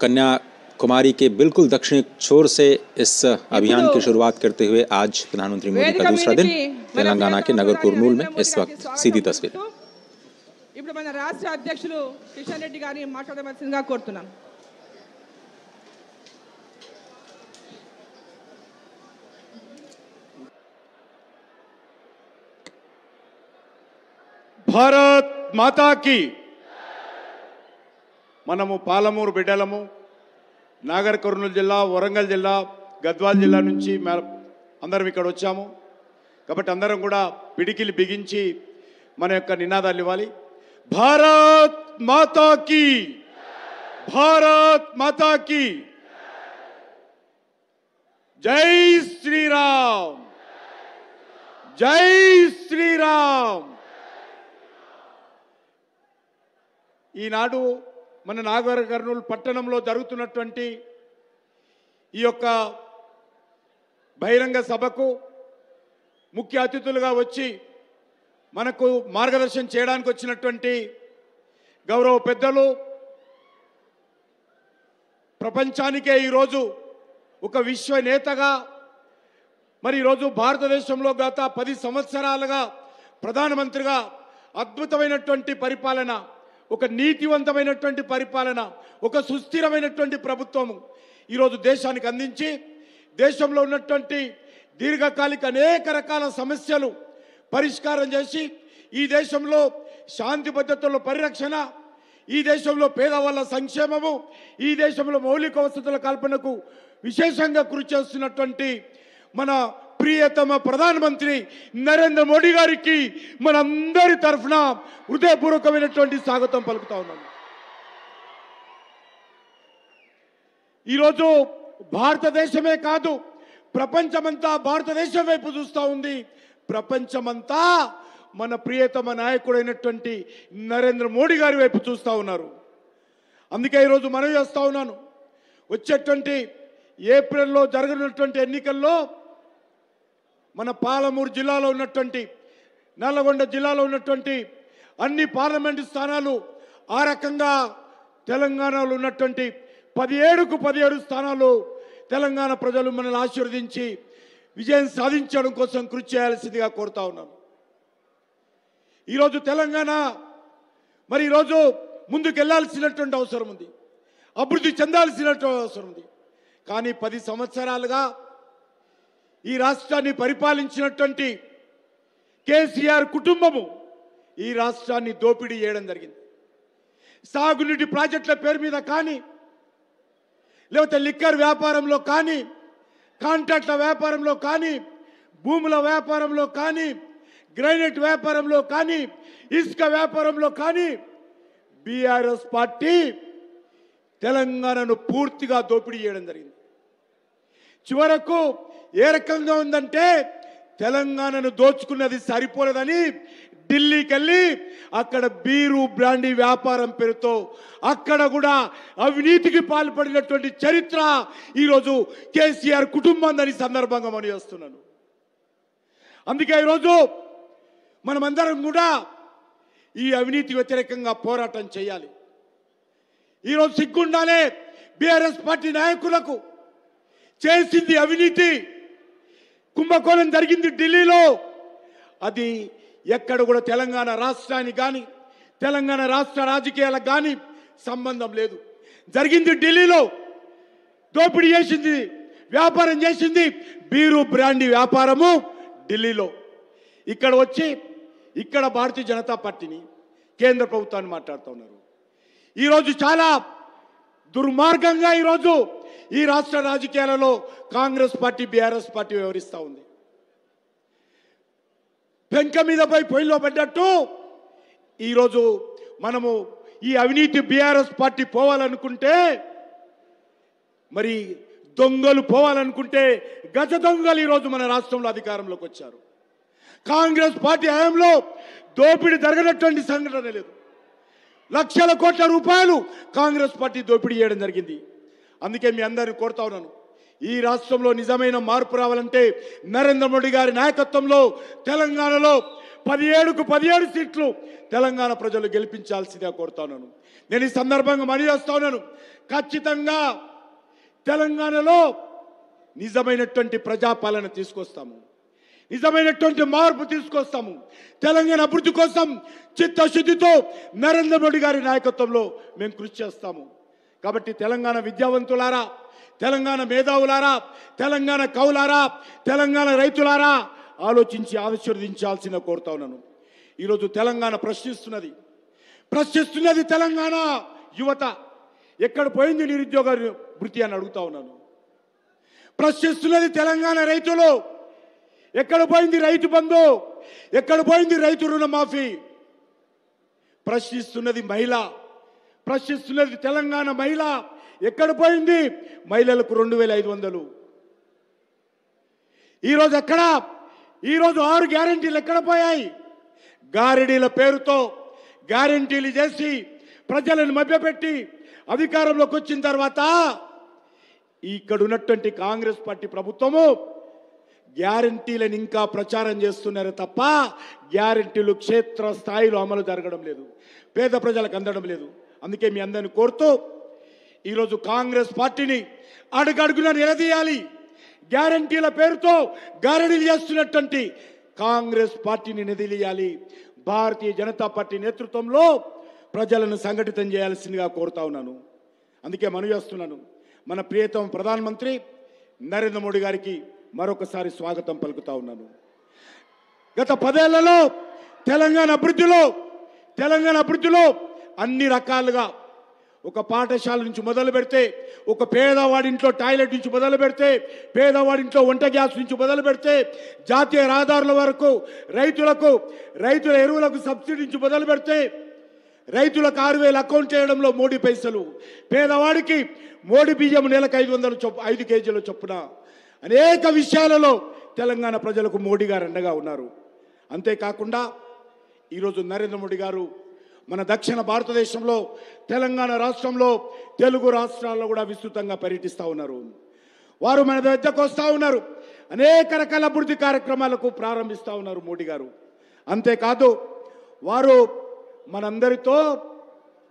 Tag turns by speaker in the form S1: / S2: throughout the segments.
S1: कन्याकुमारी के बिल्कुल दक्षिणी छोर से इस अभियान की शुरुआत करते हुए आज प्रधानमंत्री मोदी का दूसरा दिन तेलंगाना के नगर कुर्नूल में इस वक्त सीधी तस्वीर।
S2: ఇప్పుడు మన రాష్ట్ర అధ్యక్షులు కిషన్ రెడ్డి గారిని మాట్లాడవలసిందిగా కోరుతున్నాను।
S3: భారత్ మాతా की మనము పాలమూరు బిడ్డలము నాగర్ కర్నూలు జిల్లా వరంగల్ జిల్లా గద్వాల్ జిల్లా నుంచి అందరం ఇక్కడ వచ్చాము కాబట్టి అందరం కూడా పిడికిలి బిగించి మన యొక్క నినాదాలు ఇవ్వాలి। భారత్ మాతా की భారత్ మాతా की జై శ్రీరామ్ జై శ్రీరామ్। ఈనాడు మన నాగర్ కర్నూలు పట్టణంలో జరుగుతున్నటువంటి ఈ యొక్క బహిరంగ సభకు ముఖ్య అతిథులుగా వచ్చి మనకు మార్గదర్శనం చేయడానికి వచ్చినటువంటి గౌరవ పెద్దలు ప్రపంచానికే ఈరోజు ఒక విశ్వ నేతగా మరి ఈరోజు భారతదేశంలో గత 10 సంవత్సరాలుగా ప్రధానమంత్రిగా అద్భుతమైనటువంటి పరిపాలన, ఒక నీతివంతమైనటువంటి పరిపాలన, ఒక సుస్థిరమైనటువంటి ప్రభుత్వం ఈరోజు దేశానికి అందించి దేశంలో ఉన్నటువంటి దీర్ఘకాలిక అనేక రకాల సమస్యలు పరిష్కారం చేసి ఈ దేశంలో శాంతి భద్రతల పరిరక్షణ, ఈ దేశంలో పేదవాళ్ళ సంక్షేమము, ఈ దేశంలో మౌలిక వసతుల కల్పనకు విశేషంగా కృషి చేస్తున్నటువంటి మన ప్రియతమ ప్రధానమంత్రి నరేంద్ర మోడీ గారికి మనందరి తరఫున హృదయపూర్వకమైనటువంటి స్వాగతం పలుకుతా ఉన్నాను। ఈరోజు భారతదేశమే కాదు ప్రపంచమంతా భారతదేశం వైపు చూస్తూ ఉంది। ప్రపంచమంతా మన ప్రియతమ నాయకుడైనటువంటి నరేంద్ర మోడీ గారి వైపు చూస్తూ ఉన్నారు। అందుకే ఈరోజు మనవి చేస్తూ ఉన్నాను, వచ్చేటువంటి ఏప్రిల్లో జరగనున్నటువంటి ఎన్నికల్లో మన పాలమూరు జిల్లాలో ఉన్నటువంటి, నల్లగొండ జిల్లాలో ఉన్నటువంటి అన్ని పార్లమెంటు స్థానాలు, ఆ రకంగా తెలంగాణలో ఉన్నటువంటి 17కు 17 స్థానాలు తెలంగాణ ప్రజలు మనల్ని ఆశీర్వదించి విజయం సాధించడం కోసం కృషి చేయాల్సిందిగా కోరుతా ఉన్నాను। ఈరోజు తెలంగాణ మరి ఈరోజు ముందుకెళ్లాల్సినటువంటి అవసరం ఉంది, అభివృద్ధి చెందాల్సినటువంటి అవసరం ఉంది। కానీ 10 సంవత్సరాలుగా ఈ రాష్ట్రాన్ని పరిపాలించినటువంటి కేసీఆర్ కుటుంబము ఈ రాష్ట్రాన్ని దోపిడీ చేయడం జరిగింది। సాగునీటి ప్రాజెక్టుల పేరు మీద కానీ, లేకపోతే లిక్కర్ వ్యాపారంలో కానీ, కాంట్రాక్ట్ల వ్యాపారంలో కానీ, భూముల వ్యాపారంలో కానీ, గ్రైనేట్ వ్యాపారంలో కానీ, ఇసుక వ్యాపారంలో కానీ బీఆర్ఎస్ పార్టీ తెలంగాణను పూర్తిగా దోపిడీ చేయడం జరిగింది। చివరకు ఏ రకంగా ఉందంటే తెలంగాణను దోచుకున్నది సరిపోలేదని ఢిల్లీకి వెళ్ళి అక్కడ బీరు బ్రాండీ వ్యాపారం పేరుతో అక్కడ కూడా అవినీతికి పాల్పడినటువంటి చరిత్ర ఈరోజు కేసీఆర్ కుటుంబాన్ని సందర్భంగా మనం చేస్తున్నాను। అందుకే ఈరోజు మనమందరం కూడా ఈ అవినీతి వ్యతిరేకంగా పోరాటం చేయాలి। ఈరోజు సిగ్గుండాలే బీఆర్ఎస్ పార్టీ నాయకులకు, చేసింది అవినీతి, కుంభకోణం జరిగింది ఢిల్లీలో, అది ఎక్కడ కూడా తెలంగాణ రాష్ట్రానికి కానీ తెలంగాణ రాష్ట్ర రాజకీయాలకు కానీ సంబంధం లేదు। జరిగింది ఢిల్లీలో, దోపిడీ చేసింది, వ్యాపారం చేసింది బీరు బ్రాండీ వ్యాపారము ఢిల్లీలో। ఇక్కడ వచ్చి ఇక్కడ భారతీయ జనతా పార్టీని, కేంద్ర ప్రభుత్వాన్ని మాట్లాడుతూ ఉన్నారు। ఈరోజు చాలా దుర్మార్గంగా ఈరోజు ఈ రాష్ట్ర రాజకీయాలలో కాంగ్రెస్ పార్టీ బీఆర్ఎస్ పార్టీ వ్యవహరిస్తూ ఉంది। పెంక మీద పోయి పొయ్యిలో పడ్డట్టు ఈరోజు మనము ఈ అవినీతి బీఆర్ఎస్ పార్టీ పోవాలనుకుంటే, మరి దొంగలు పోవాలనుకుంటే గజ దొంగలు ఈరోజు మన రాష్ట్రంలో అధికారంలోకి వచ్చారు। కాంగ్రెస్ పార్టీ హయాంలో దోపిడీ జరగనటువంటి సంఘటన లేదు। లక్షల కోట్ల రూపాయలు కాంగ్రెస్ పార్టీ దోపిడీ చేయడం జరిగింది। అందుకే మీ అందరిని కోరుతా ఉన్నాను, ఈ రాష్ట్రంలో నిజమైన మార్పు రావాలంటే నరేంద్ర మోడీ గారి నాయకత్వంలో తెలంగాణలో 17కు 17 సీట్లు తెలంగాణ ప్రజలు గెలిపించాల్సిందిగా కోరుతున్నాను. నేను ఈ సందర్భంగా మనవి చేస్తా ఉన్నాను, ఖచ్చితంగా తెలంగాణలో నిజమైనటువంటి ప్రజాపాలన తీసుకొస్తాము, నిజమైనటువంటి మార్పు తీసుకొస్తాము. తెలంగాణ అభివృద్ధి కోసం చిత్తశుద్ధితో నరేంద్ర మోడీ గారి నాయకత్వంలో మేము కృషి చేస్తాము. కాబట్టి తెలంగాణ విద్యావంతులారా, తెలంగాణ మేధావులారా, తెలంగాణ కవులారా, తెలంగాణ రైతులారా ఆలోచించి ఆశీర్వదించాల్సిన కోరుతా ఉన్నాను. ఈరోజు తెలంగాణ ప్రశ్నిస్తున్నది తెలంగాణ యువత. ఎక్కడ పోయింది నిరుద్యోగ వృత్తి అని అడుగుతా ఉన్నాను. ప్రశ్నిస్తున్నది తెలంగాణ రైతులు. ఎక్కడ పోయింది రైతు బంధు? ఎక్కడ పోయింది రైతు రుణమాఫీ? ప్రశ్నిస్తున్నది మహిళ, ప్రశ్నిస్తున్నది తెలంగాణ మహిళ. ఎక్కడ పోయింది మహిళలకు 2500? ఈరోజు ఎక్కడ? ఈరోజు 6 గ్యారెంటీలు ఎక్కడ పోయాయి? గారెడీల పేరుతో గ్యారెంటీలు చేసి ప్రజలను మభ్యపెట్టి అధికారంలోకి వచ్చిన తర్వాత ఇక్కడ ఉన్నటువంటి కాంగ్రెస్ పార్టీ ప్రభుత్వము గ్యారెంటీలను ఇంకా ప్రచారం చేస్తున్నారు తప్ప గ్యారెంటీలు క్షేత్ర స్థాయిలో అమలు జరగడం లేదు, పేద ప్రజలకు అందడం లేదు. అందుకే మీ అందరిని కోరుతూ ఈరోజు కాంగ్రెస్ పార్టీని అడుగడుగున నిలదీయాలి. గ్యారెంటీల పేరుతో గారడీలు చేస్తున్నటువంటి కాంగ్రెస్ పార్టీని నిలదీయాలి. భారతీయ జనతా పార్టీ నేతృత్వంలో ప్రజలను సంఘటితం చేయాల్సిందిగా కోరుతా ఉన్నాను. అందుకే మనవి చేస్తున్నాను, మన ప్రియతమ ప్రధానమంత్రి నరేంద్ర మోడీ గారికి మరొకసారి స్వాగతం పలుకుతా ఉన్నాను. గత 10 ఏళ్లలో తెలంగాణ అభివృద్ధిలో అన్ని రకాలుగా, ఒక పాఠశాల నుంచి మొదలు పెడితే, ఒక పేదవాడింట్లో టాయిలెట్ నుంచి మొదలు పెడితే, పేదవాడింట్లో వంట గ్యాస్ నుంచి మొదలు పెడితే, జాతీయ రహదారుల వరకు, రైతుల ఎరువులకు సబ్సిడీ నుంచి మొదలు పెడితే, రైతులకు 6000 అకౌంట్ చేయడంలో మోడీ పైసలు, పేదవాడికి మోడీ బియ్యం నెలకు 5 కేజీల చొప్పున, అనేక విషయాలలో తెలంగాణ ప్రజలకు మోడీ గారు అండగా ఉన్నారు. అంతేకాకుండా ఈరోజు నరేంద్ర మోడీ గారు మన దక్షిణ భారతదేశంలో, తెలంగాణ రాష్ట్రంలో, తెలుగు రాష్ట్రాల్లో కూడా విస్తృతంగా పర్యటిస్తూ ఉన్నారు. వారు మన వద్దకు వస్తూ ఉన్నారు, అనేక రకాల అభివృద్ధి కార్యక్రమాలకు ప్రారంభిస్తూ ఉన్నారు మోడీ గారు. అంతేకాదు వారు మనందరితో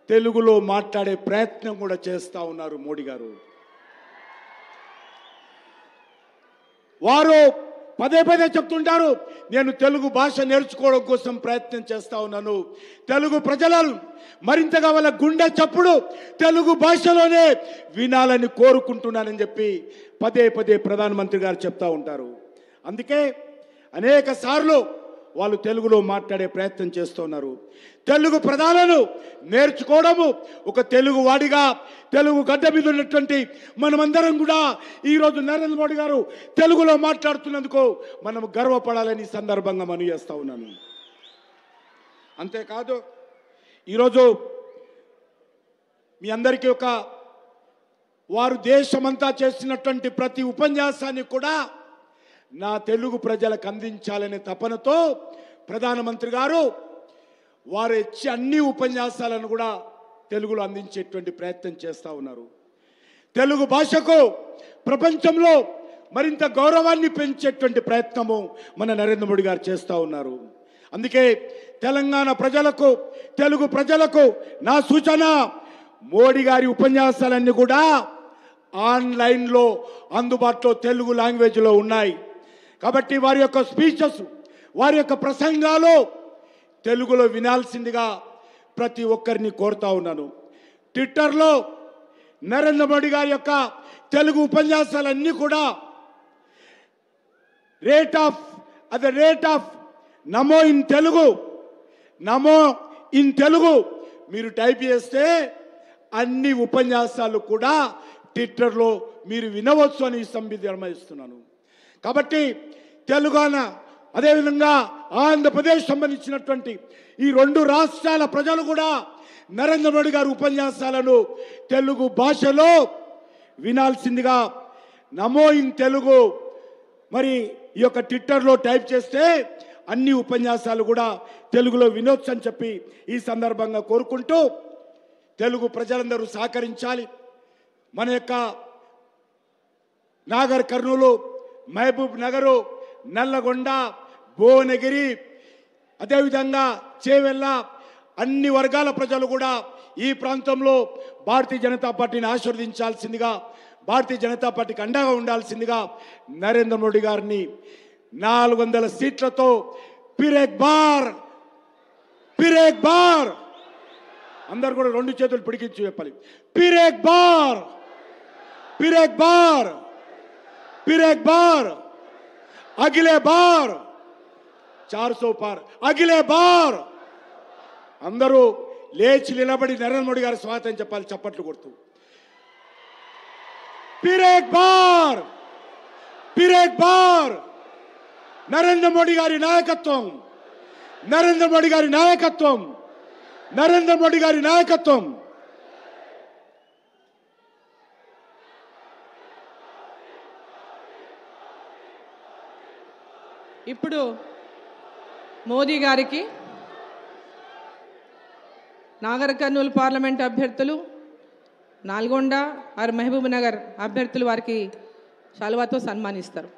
S3: తెలుగులో మాట్లాడే ప్రయత్నం కూడా చేస్తూ ఉన్నారు మోడీ గారు. వారు పదే చెప్తుంటారు, నేను తెలుగు భాష నేర్చుకోవడం కోసం ప్రయత్నం చేస్తా ఉన్నాను, తెలుగు ప్రజలను మరింతగా వాళ్ళ గుండె చప్పుడు తెలుగు భాషలోనే వినాలని కోరుకుంటున్నానని చెప్పి పదే ప్రధానమంత్రి గారు చెప్తా ఉంటారు. అందుకే అనేక సార్లు వాళ్ళు తెలుగులో మాట్లాడే ప్రయత్నం చేస్తున్నారు. తెలుగు పదాలను నేర్చుకోవడము ఒక తెలుగు వాడిగా, తెలుగు గడ్డ మీద ఉన్నటువంటి మనమందరం కూడా ఈరోజు నరేంద్ర మోడీ గారు తెలుగులో మాట్లాడుతున్నందుకు మనం గర్వపడాలని సందర్భంగా మనవి చేస్తా ఉన్నాను. అంతేకాదు ఈరోజు మీ అందరికీ వారు దేశమంతా చేసినటువంటి ప్రతి ఉపన్యాసాన్ని కూడా నా తెలుగు ప్రజలకు అందించాలనే తపనతో ప్రధానమంత్రి గారు వారు ఇచ్చే అన్ని ఉపన్యాసాలను కూడా తెలుగులో అందించేటువంటి ప్రయత్నం చేస్తూ ఉన్నారు. తెలుగు భాషకు ప్రపంచంలో మరింత గౌరవాన్ని పెంచేటువంటి ప్రయత్నము మన నరేంద్ర మోడీ గారు చేస్తూ ఉన్నారు. అందుకే తెలంగాణ ప్రజలకు, తెలుగు ప్రజలకు నా సూచన, మోడీ గారి ఉపన్యాసాలన్నీ కూడా ఆన్లైన్లో అందుబాటులో తెలుగు లాంగ్వేజ్లో ఉన్నాయి. కాబట్టి వారి యొక్క స్పీచెస్, వారి యొక్క ప్రసంగాలు తెలుగులో వినాల్సిందిగా ప్రతి ఒక్కరిని కోరుతా ఉన్నాను. ట్విట్టర్లో నరేంద్ర మోడీ గారి యొక్క తెలుగు ఉపన్యాసాలన్నీ కూడా rate of Namo in Telugu మీరు టైప్ చేస్తే అన్ని ఉపన్యాసాలు కూడా ట్విట్టర్లో మీరు వినవచ్చు అని సంబిధమయిస్తున్నాను. కాబట్టి తెలంగాణ, అదేవిధంగా ఆంధ్రప్రదేశ్ సంబంధించినటువంటి ఈ 2 రాష్ట్రాల ప్రజలు కూడా నరేంద్ర మోడీ గారి ఉపన్యాసాలను తెలుగు భాషలో వినాల్సిందిగా నమో ఇన్ తెలుగు మరి ఈ యొక్క ట్విట్టర్లో టైప్ చేస్తే అన్ని ఉపన్యాసాలు కూడా తెలుగులో వినొచ్చు అని చెప్పి ఈ సందర్భంగా కోరుకుంటూ, తెలుగు ప్రజలందరూ సహకరించాలి. మన యొక్క నాగర్ కర్నూలు, మహబూబ్ నగరు, నల్లగొండ, భువనగిరి అదేవిధంగా చేవెళ్ళ అన్ని వర్గాల ప్రజలు కూడా ఈ ప్రాంతంలో భారతీయ జనతా పార్టీని ఆశీర్వదించాల్సిందిగా, భారతీయ జనతా పార్టీకి అండగా ఉండాల్సిందిగా నరేంద్ర మోడీ గారిని 400 సీట్లతో ఫిర్ ఏక్ బార్ అందరు కూడా 2 చేతులు పిడికించి చెప్పాలి. ఫిర్ ఏక్ బార్ అగిలే బార్ 400 పార్ అగిలే బార్. అందరూ లేచి నిలబడి నరేంద్ర మోడీ గారి స్వాగతం చెప్పాలి చప్పట్లు కొడుతూ. ఫిర్ ఏక్ బార్ నరేంద్ర మోడీ గారి నాయకత్వం, నరేంద్ర మోడీ గారి నాయకత్వం, నరేంద్ర మోడీ గారి నాయకత్వం.
S2: ఇప్పుడు మోదీ గారికి నాగర్ కర్నూలు పార్లమెంట్ అభ్యర్థులు, నల్గొండ ఆర్ మహబూబ్ నగర్ అభ్యర్థులు వారికి శాలువాతో సన్మానిస్తారు.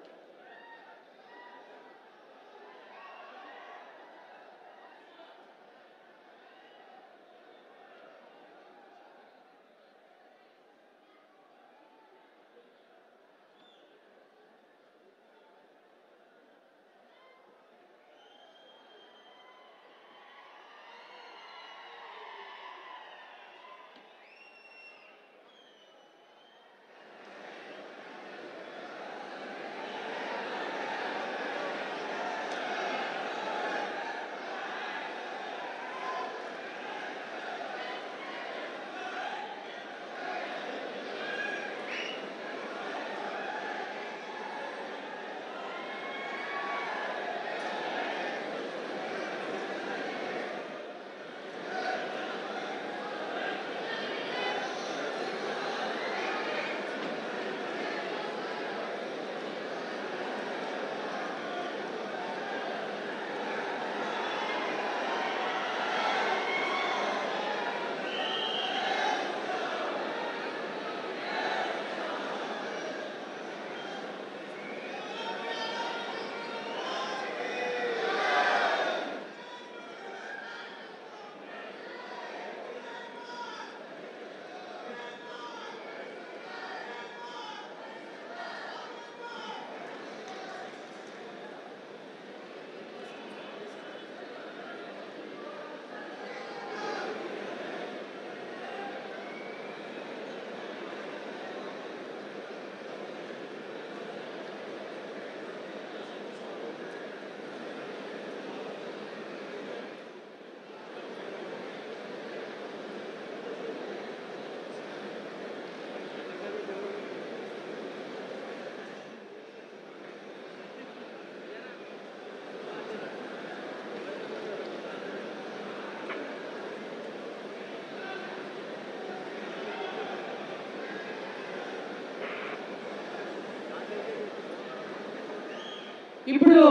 S2: ఇప్పుడు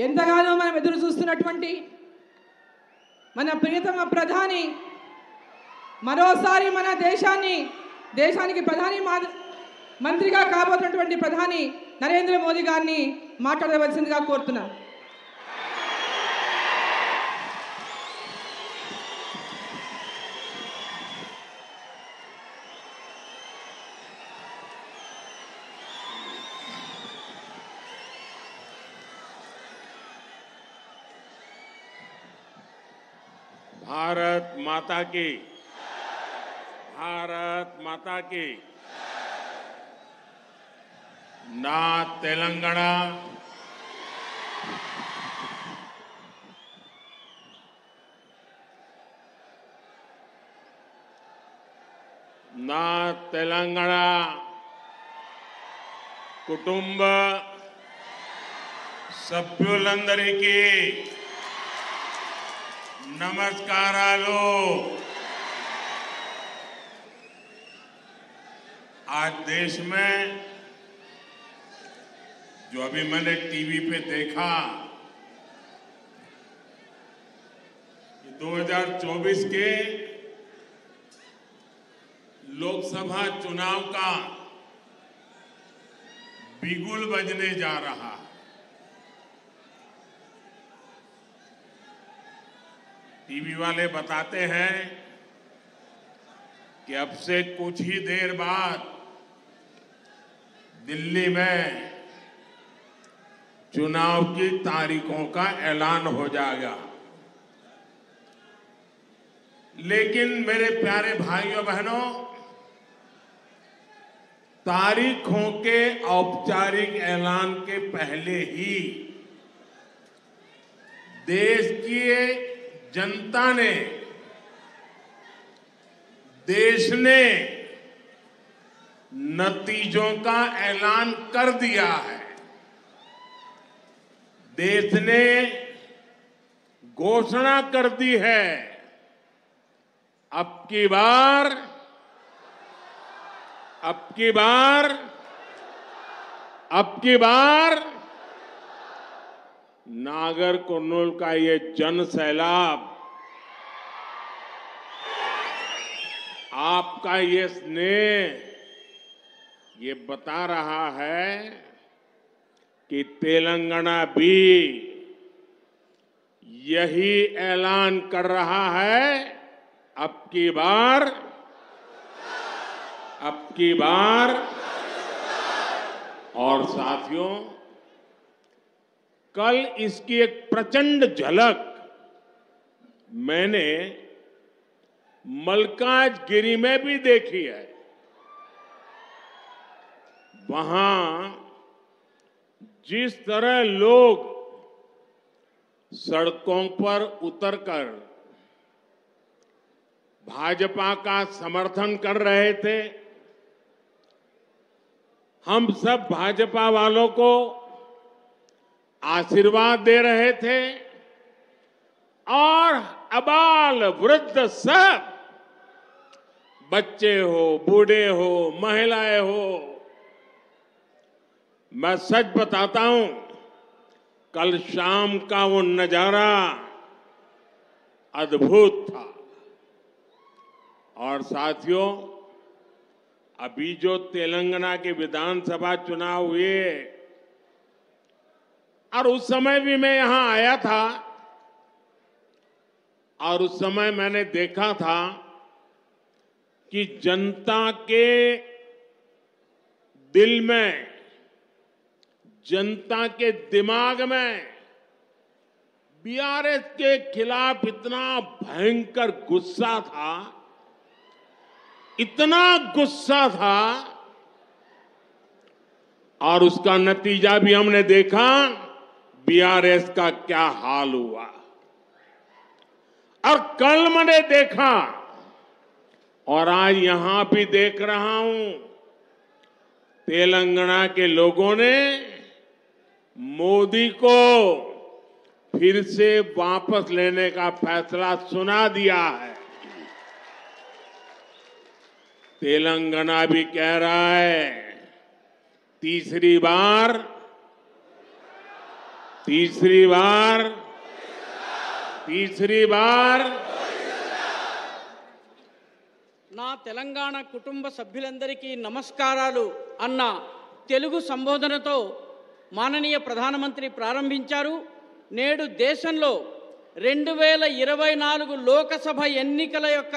S2: ఎంతగానో మనం ఎదురు చూస్తున్నటువంటి మన ప్రియతమ ప్రధాని మరోసారి మన దేశానికి ప్రధాని మంత్రిగా కాబోతున్నటువంటి ప్రధాని నరేంద్ర మోదీ గారిని మాట్లాడవలసిందిగా కోరుతున్నాను.
S4: भारत माता की ना तेलंगाना కుటుంబ సభ్యులందరికీ नमस्कारालु। आज देश में जो अभी मैंने टीवी पे देखा, 2024 के लोकसभा चुनाव का बिगुल बजने जा रहा। टीवी वाले बताते हैं कि अब से कुछ ही देर बाद दिल्ली में चुनाव की तारीखों का ऐलान हो जाएगा। लेकिन मेरे प्यारे भाइयों बहनों, तारीखों के औपचारिक ऐलान के पहले ही देश की जनता ने, देश ने नतीजों का ऐलान कर दिया है। देश ने घोषणा कर दी है, अब की बार नागरकुर्नूल का ये जन सैलाब, आपका ये स्नेह, ये बता रहा है कि तेलंगाना भी यही ऐलान कर रहा है, अब की बार। और साथियों, कल इसकी एक प्रचंड झलक मैंने मल्काजगिरी में भी देखी है। वहां जिस तरह लोग सड़कों पर उतरकर भाजपा का समर्थन कर रहे थे, हम सब भाजपा वालों को आशीर्वाद दे रहे थे और अबाल वृद्ध सब, बच्चे हो, बूढ़े हो, महिलाएं हो, मैं सच बताता हूं, कल शाम का वो नजारा अद्भुत था। और साथियों, अभी जो तेलंगाना के विधानसभा चुनाव हुए, और उस समय भी मैं यहां आया था और उस समय मैंने देखा था कि जनता के दिल में, जनता के दिमाग में बीआरएस के खिलाफ इतना भयंकर गुस्सा था, इतना गुस्सा था, और उसका नतीजा भी हमने देखा, बीआरएस का क्या हाल हुआ। और कल मैंने देखा और आज यहां भी देख रहा हूं, तेलंगाना के लोगों ने मोदी को फिर से वापस लेने का फैसला सुना दिया है। तेलंगाना भी कह रहा है, तीसरी बार
S5: నా తెలంగాణ కుటుంబ సభ్యులందరికీ నమస్కారాలు అన్న తెలుగు సంబోధనతో మాననీయ ప్రధానమంత్రి ప్రారంభించారు. నేడు దేశంలో 2024 లోకసభ ఎన్నికల యొక్క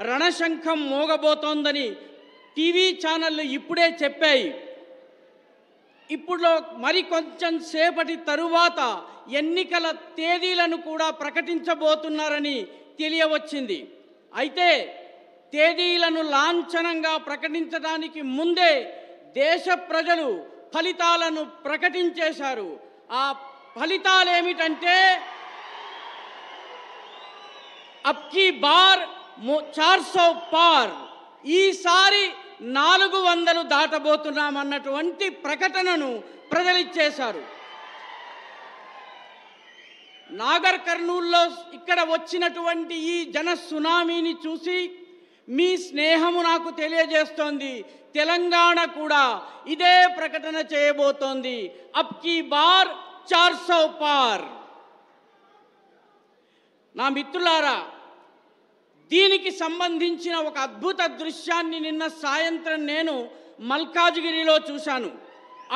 S5: రణశంఖం మోగబోతోందని టీవీ ఛానళ్లు ఇప్పుడే చెప్పాయి. ఇప్పుడు మరి కొంచెం సేపటి తరువాత ఎన్నికల తేదీలను కూడా ప్రకటించబోతున్నారని తెలియవచ్చింది. అయితే తేదీలను లాంఛనంగా ప్రకటించడానికి ముందే దేశ ప్రజలు ఫలితాలను ప్రకటించేశారు. ఆ ఫలితాలు ఏమిటంటే, అబ్కి బార్ 400 పార్, ఈసారి 400 దాటబోతున్నామన్నటువంటి ప్రకటనను ప్రజలిచ్చేశారు. నాగర్ కర్నూల్లో ఇక్కడ వచ్చినటువంటి ఈ జన సునామీని చూసి మీ స్నేహము నాకు తెలియజేస్తోంది. తెలంగాణ కూడా ఇదే ప్రకటన చేయబోతోంది, అబ్కి బార్ 400 పార్. నా మిత్రులారా, దీనికి సంబంధించిన ఒక అద్భుత దృశ్యాన్ని నిన్న సాయంత్రం నేను మల్కాజ్గిరిలో చూశాను.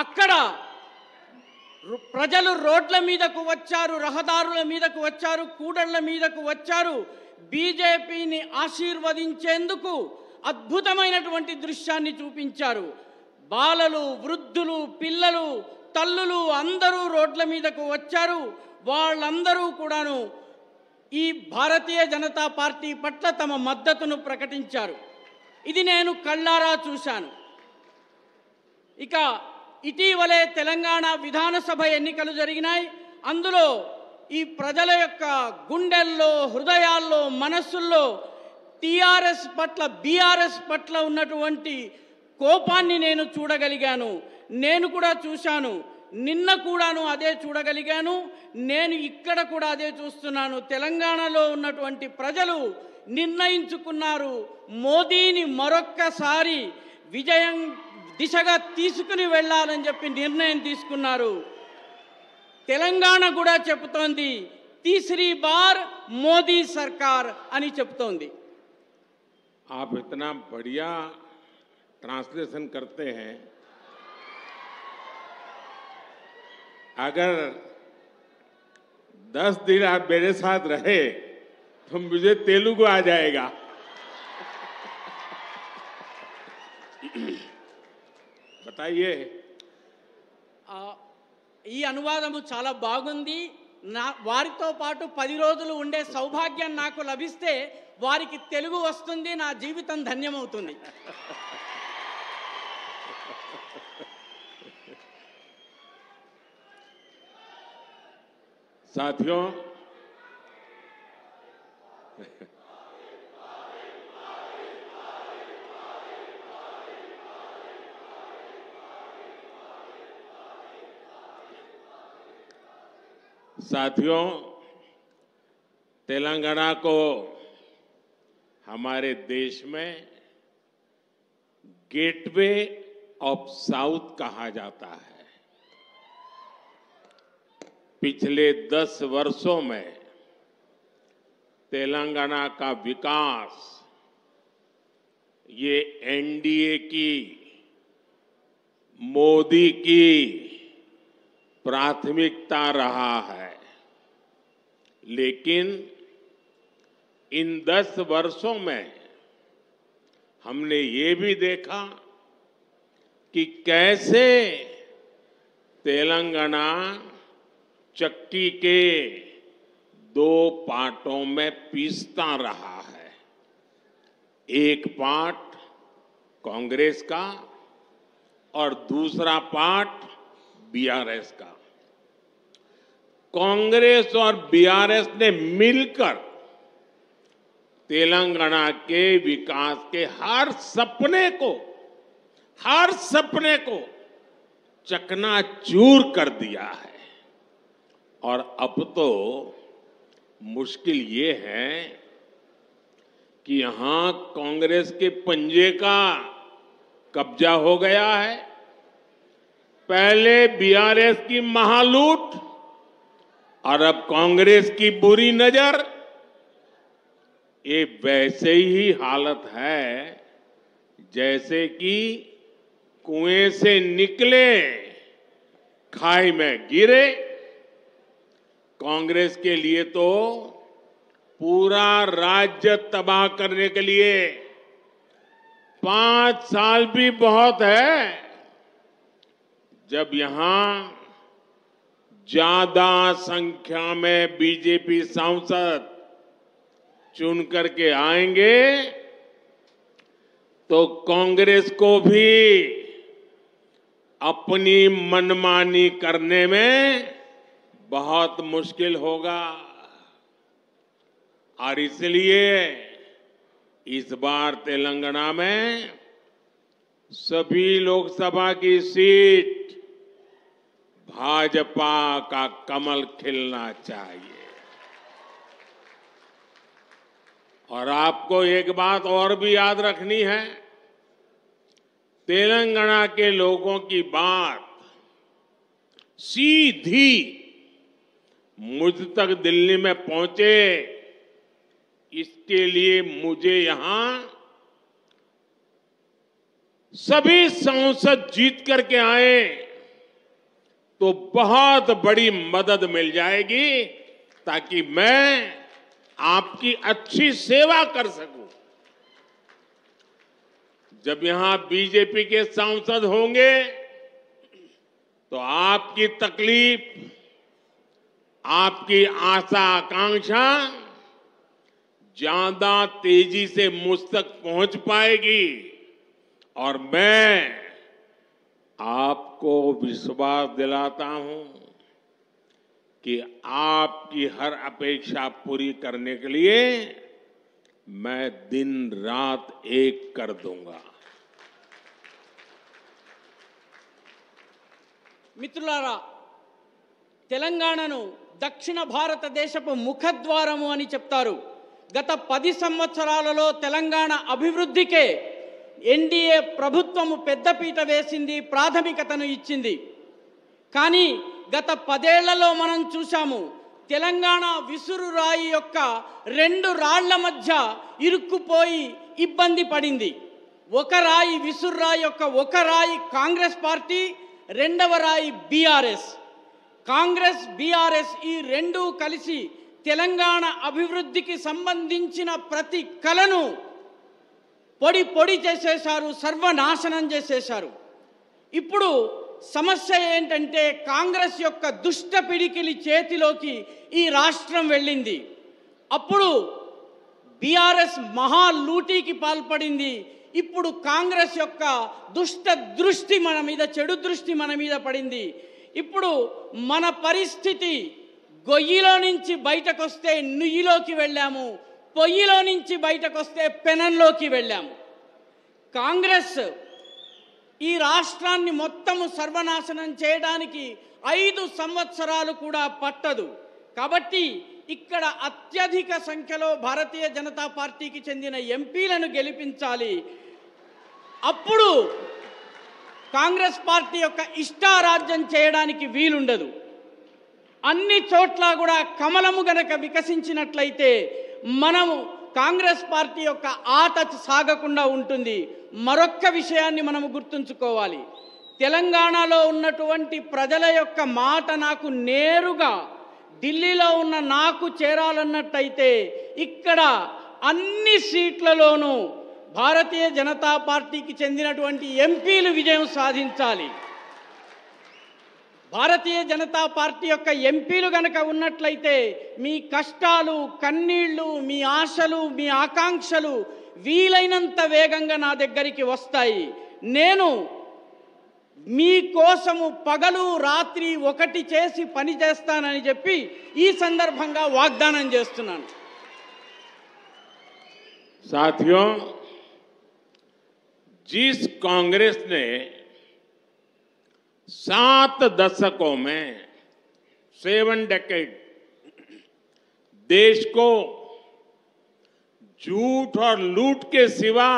S5: అక్కడ ప్రజలు రోడ్ల మీదకు వచ్చారు, రహదారుల మీదకు వచ్చారు, కూడళ్ల మీదకు వచ్చారు. బీజేపీని ఆశీర్వదించేందుకు అద్భుతమైనటువంటి దృశ్యాన్ని చూపించారు. బాలలు, వృద్ధులు, పిల్లలు, తల్లులు అందరూ రోడ్ల మీదకు వచ్చారు. వాళ్ళందరూ కూడాను ఈ భారతీయ జనతా పార్టీ పట్ల తమ మద్దతును ప్రకటించారు. ఇది నేను కళ్ళారా చూశాను. ఇక ఇటీవలే తెలంగాణ విధానసభ ఎన్నికలు జరిగినాయి. అందులో ఈ ప్రజల యొక్క గుండెల్లో, హృదయాల్లో, మనస్సుల్లో టీఆర్ఎస్ పట్ల, బీఆర్ఎస్ పట్ల ఉన్నటువంటి కోపాన్ని నేను చూడగలిగాను. నేను కూడా చూశాను. నిన్న కూడాను అదే చూడగలిగాను. నేను ఇక్కడ కూడా అదే చూస్తున్నాను. తెలంగాణలో ఉన్నటువంటి ప్రజలు నిర్ణయించుకున్నారు, మోదీని మరొక్కసారి విజయం దిశగా తీసుకుని వెళ్ళాలని చెప్పి నిర్ణయం తీసుకున్నారు. తెలంగాణ కూడా చెబుతోంది तीसरी बार मोदी सरकार అని చెప్తోంది.
S4: आप इतना बढ़िया ट्रांसलेशन करते हैं, अगर 10 दिन आप मेरे साथ रहे तो मुझे तेलुगु आ जाएगा. बताइए.
S5: ఈ అనువాదము చాలా బాగుంది. వారితో పాటు 10 రోజులు ఉండే సౌభాగ్యం నాకు లభిస్తే వారికి తెలుగు వస్తుంది, నా జీవితం ధన్యమవుతుంది.
S4: साथियों, तेलंगाना को हमारे देश में गेटवे ऑफ साउथ कहा जाता है. पिछले 10 वर्षों में तेलंगाना का विकास ये एनडीए की, मोदी की प्राथमिकता रहा है. लेकिन इन 10 वर्षों में हमने ये भी देखा कि कैसे तेलंगाना चक्की के 2 पार्टों में पीसता रहा है. एक पार्ट कांग्रेस का और दूसरा पार्ट बीआरएस का. कांग्रेस और बीआरएस ने मिलकर तेलंगाना के विकास के हर सपने को चकनाचूर कर दिया है. और अब तो मुश्किल ये है कि यहां कांग्रेस के पंजे का कब्जा हो गया है. पहले बीआरएस की महालूट और अब कांग्रेस की बुरी नजर. ये वैसे ही हालत है जैसे कि कुएं से निकले खाई में गिरे. कांग्रेस के लिए तो पूरा राज्य तबाह करने के लिए 5 साल भी बहुत है. जब यहां ज्यादा संख्या में बीजेपी सांसद चुन करके आएंगे तो कांग्रेस को भी अपनी मनमानी करने में बहुत मुश्किल होगा. और इसलिए इस बार तेलंगाना में सभी लोकसभा की सीट भाजपा का कमल खिलना चाहिए. और आपको एक बात और भी याद रखनी है, तेलंगाना के लोगों की बात सीधी मुझ तक दिल्ली में पहुंचे, इसके लिए मुझे यहां सभी सांसद जीत करके आए तो बहुत बड़ी मदद मिल जाएगी ताकि मैं आपकी अच्छी सेवा कर सकूं। जब यहां बीजेपी के सांसद होंगे तो आपकी तकलीफ, आपकी आशा आकांक्षा ज्यादा तेजी से मुझ तक पहुंच पाएगी और मैं आपको विश्वास दिलाता हूं कि आपकी हर अपेक्षा पूरी करने के लिए मैं दिन रात एक कर दूंगा।
S5: మిత్రులారా, తెలంగాణను దక్షిణ భారతదేశపు ముఖద్వారము అని చెప్తారు. గత 10 సంవత్సరాలలో తెలంగాణ అభివృద్ధికే ఎన్డీఏ ప్రభుత్వము పెద్దపీట వేసింది, ప్రాథమికతను ఇచ్చింది. కానీ గత 10 ఏళ్లలో మనం చూశాము, తెలంగాణ విసురురాయి యొక్క 2 రాళ్ల మధ్య ఇరుక్కుపోయి ఇబ్బంది పడింది. ఒక రాయి విసురురాయి యొక్క ఒక రాయి కాంగ్రెస్ పార్టీ, రెండవ రాయి బీఆర్ఎస్. కాంగ్రెస్ బీఆర్ఎస్ ఈ రెండు కలిసి తెలంగాణ అభివృద్ధికి సంబంధించిన ప్రతి కలను పొడి పొడి చేసేశారు, సర్వనాశనం చేసేశారు. ఇప్పుడు సమస్య ఏంటంటే కాంగ్రెస్ యొక్క దుష్ట పిడికిలి చేతిలోకి ఈ రాష్ట్రం వెళ్ళింది. అప్పుడు బీఆర్ఎస్ మహా లూటీకి పాల్పడింది. ఇప్పుడు కాంగ్రెస్ యొక్క దుష్ట దృష్టి మన మీద, చెడు దృష్టి మన మీద పడింది. ఇప్పుడు మన పరిస్థితి గొయ్యిలో నుంచి బయటకు వస్తే నుయ్యిలోకి వెళ్ళాము, పొయ్యిలో నుంచి బయటకు వస్తే పెనంలోకి వెళ్ళాము. కాంగ్రెస్ ఈ రాష్ట్రాన్ని మొత్తము సర్వనాశనం చేయడానికి 5 సంవత్సరాలు కూడా పట్టదు. కాబట్టి ఇక్కడ అత్యధిక సంఖ్యలో భారతీయ జనతా పార్టీకి చెందిన ఎంపీలను గెలిపించాలి. అప్పుడు కాంగ్రెస్ పార్టీ యొక్క ఇష్టారాజ్యం చేయడానికి వీలుండదు. అన్ని చోట్ల కూడా కమలము గనక వికసించినట్లయితే మనము కాంగ్రెస్ పార్టీ యొక్క ఆట సాగకుండా ఉంటుంది. మరొక్క విషయాన్ని మనము గుర్తుంచుకోవాలి. తెలంగాణలో ఉన్నటువంటి ప్రజల యొక్క మాట నాకు నేరుగా ఢిల్లీలో ఉన్న నాకు చేరాలన్నట్టయితే ఇక్కడ అన్ని సీట్లలోనూ భారతీయ జనతా పార్టీకి చెందినటువంటి ఎంపీలు విజయం సాధించాలి. భారతీయ జనతా పార్టీ యొక్క ఎంపీలు గనక ఉన్నట్లయితే మీ కష్టాలు, కన్నీళ్లు, మీ ఆశలు, మీ ఆకాంక్షలు వీలైనంత వేగంగా నా దగ్గరికి వస్తాయి. నేను మీ కోసము పగలు రాత్రి ఒకటి చేసి పని చేస్తానని చెప్పి ఈ సందర్భంగా వాగ్దానం చేస్తున్నాను.
S4: साथियों, जिस कांग्रेस ने 7 दशकों में 7 डेकेड देश को झूठ और लूट के सिवा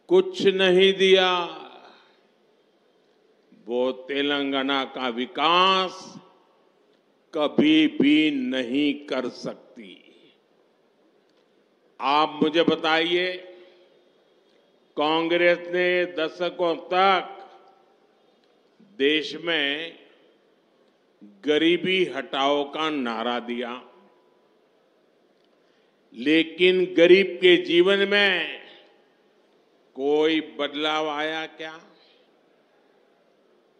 S4: कुछ नहीं दिया, वो तेलंगाना का विकास कभी भी नहीं कर सकती। आप मुझे बताइए, कांग्रेस ने दशकों तक देश में गरीबी हटाओ का नारा दिया, लेकिन गरीब के जीवन में कोई बदलाव आया क्या?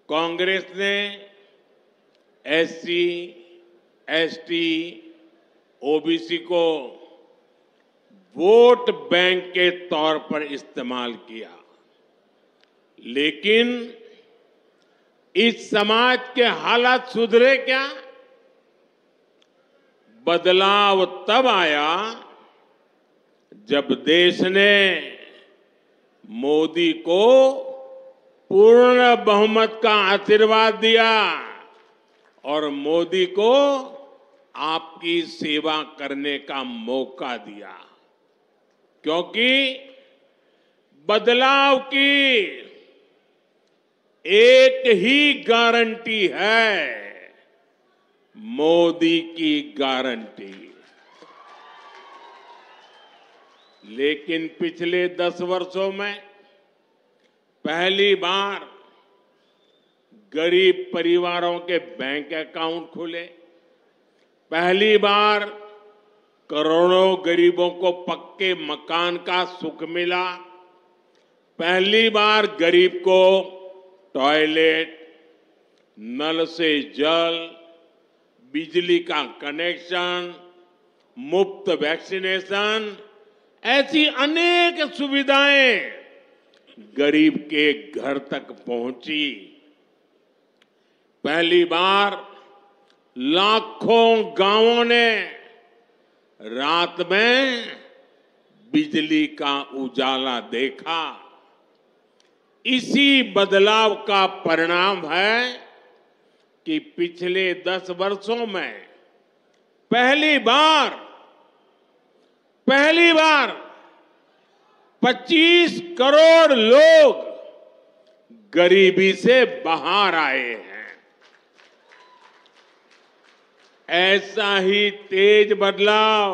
S4: कांग्रेस ने एससी, एसटी, ओबीसी को वोट बैंक के तौर पर इस्तेमाल किया, लेकिन इस समाज के हालात सुधरे क्या? बदलाव तब आया जब देश ने मोदी को पूर्ण बहुमत का आशीर्वाद दिया और मोदी को आपकी सेवा करने का मौका दिया, क्योंकि बदलाव की एक ही गारंटी है, मोदी की गारंटी। लेकिन पिछले 10 वर्षों में पहली बार गरीब परिवारों के बैंक अकाउंट खुले। पहली बार करोड़ों गरीबों को पक्के मकान का सुख मिला। पहली बार गरीब को टॉयलेट, नल से जल, बिजली का कनेक्शन, मुफ्त वैक्सीनेशन, ऐसी अनेक सुविधाएं गरीब के घर तक पहुंची। पहली बार लाखों गांवों ने रात में बिजली का उजाला देखा। इसी बदलाव का परिणाम है कि पिछले 10 वर्षों में पहली बार 25 करोड़ लोग गरीबी से बाहर आए हैं। ऐसा ही तेज बदलाव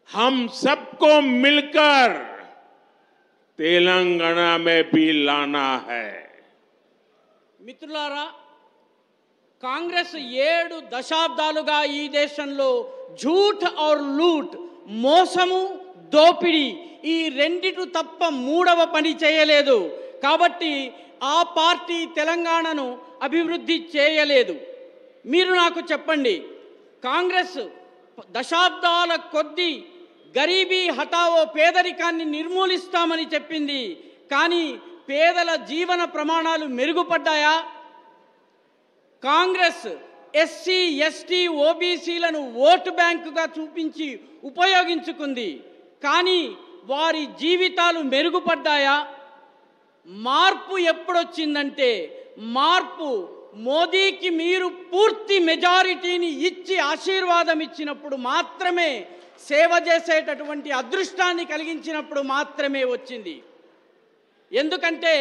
S4: हम सबको मिलकर तेलंगाना में भी लाना है।
S5: మిత్రులారా, కాంగ్రెస్ 7 దశాబ్దాలుగా ఈ దేశంలో झूठ और लूट, మోసము, దోపిడీ ఈ రెండిటి తప్ప మూడవ పని చేయలేదు. కాబట్టి ఆ పార్టీ తెలంగాణను అభివృద్ధి చేయలేదు. మీరు నాకు చెప్పండి, కాంగ్రెస్ దశాబ్దాల కొద్దీ గరీబీ హటావో, పేదరికాన్ని నిర్మూలిస్తామని చెప్పింది. కానీ పేదల జీవన ప్రమాణాలు మెరుగుపడ్డాయా? కాంగ్రెస్ ఎస్సీ, ఎస్టీ, ఓబీసీలను ఓటు బ్యాంకుగా చూపించి ఉపయోగించుకుంది. కానీ వారి జీవితాలు మెరుగుపడ్డాయా? మార్పు ఎప్పుడొచ్చిందంటే, మార్పు మోదీకి మీరు పూర్తి మెజారిటీని ఇచ్చి ఆశీర్వాదం ఇచ్చినప్పుడు మాత్రమే, సేవ చేసేటటువంటి అదృష్టాన్ని కలిగించినప్పుడు మాత్రమే వచ్చింది. ఎందుకంటే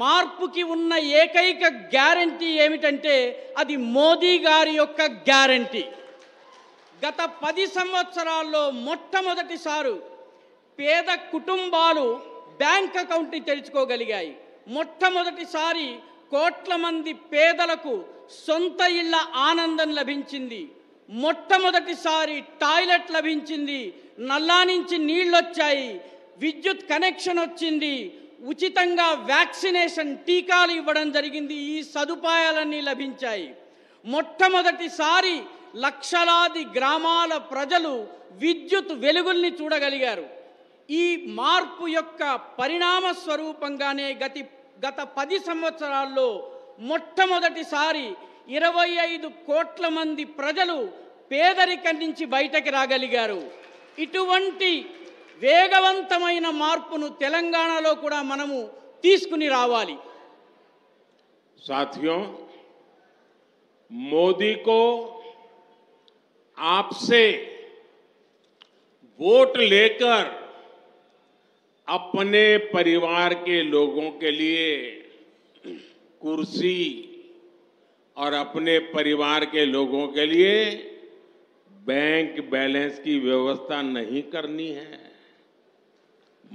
S5: మార్పుకి ఉన్న ఏకైక గ్యారంటీ ఏమిటంటే అది మోదీ గారి యొక్క గ్యారంటీ. గత 10 సంవత్సరాల్లో మొట్టమొదటిసారి పేద కుటుంబాలు బ్యాంక్ అకౌంట్ని తెరుచుకోగలిగాయి. మొట్టమొదటిసారి కోట్ల మంది పేదలకు సొంత ఇళ్ల ఆనందం లభించింది. మొట్టమొదటిసారి టాయిలెట్ లభించింది, నల్లా నుంచి నీళ్ళొచ్చాయి, విద్యుత్ కనెక్షన్ వచ్చింది, ఉచితంగా వ్యాక్సినేషన్ టీకాలు ఇవ్వడం జరిగింది. ఈ సదుపాయాలన్నీ లభించాయి. మొట్టమొదటిసారి లక్షలాది గ్రామాల ప్రజలు విద్యుత్ వెలుగుల్ని చూడగలిగారు. ఈ మార్పు యొక్క పరిణామ స్వరూపంగానే గత 10 సంవత్సరాల్లో మొట్టమొదటిసారి 25 కోట్ల మంది ప్రజలు పేదరికం నుంచి బయటకు రాగలిగారు. ఇటువంటి వేగవంతమైన మార్పును తెలంగాణలో కూడా మనము తీసుకుని రావాలి.
S4: साथियों, मोदी को आपसे वोट लेकर अपने परिवार के लोगों के लिए कुर्सी और अपने परिवार के लोगों के लिए बैंक बैलेंस की व्यवस्था नहीं करनी है।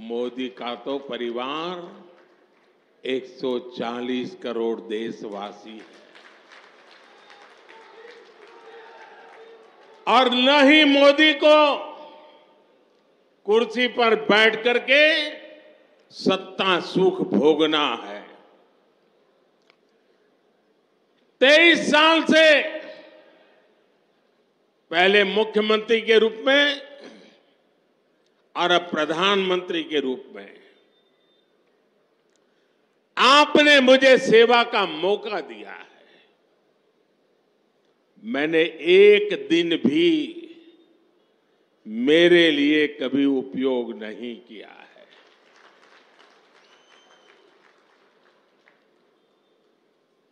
S4: मोदी का तो परिवार 140 करोड़ देशवासी है और न ही मोदी को कुर्सी पर बैठ करके सत्ता सुख भोगना है। 23 साल से पहले मुख्यमंत्री के रूप में और अब प्रधानमंत्री के रूप में आपने मुझे सेवा का मौका दिया है। मैंने एक दिन भी मेरे लिए कभी उपयोग नहीं किया है।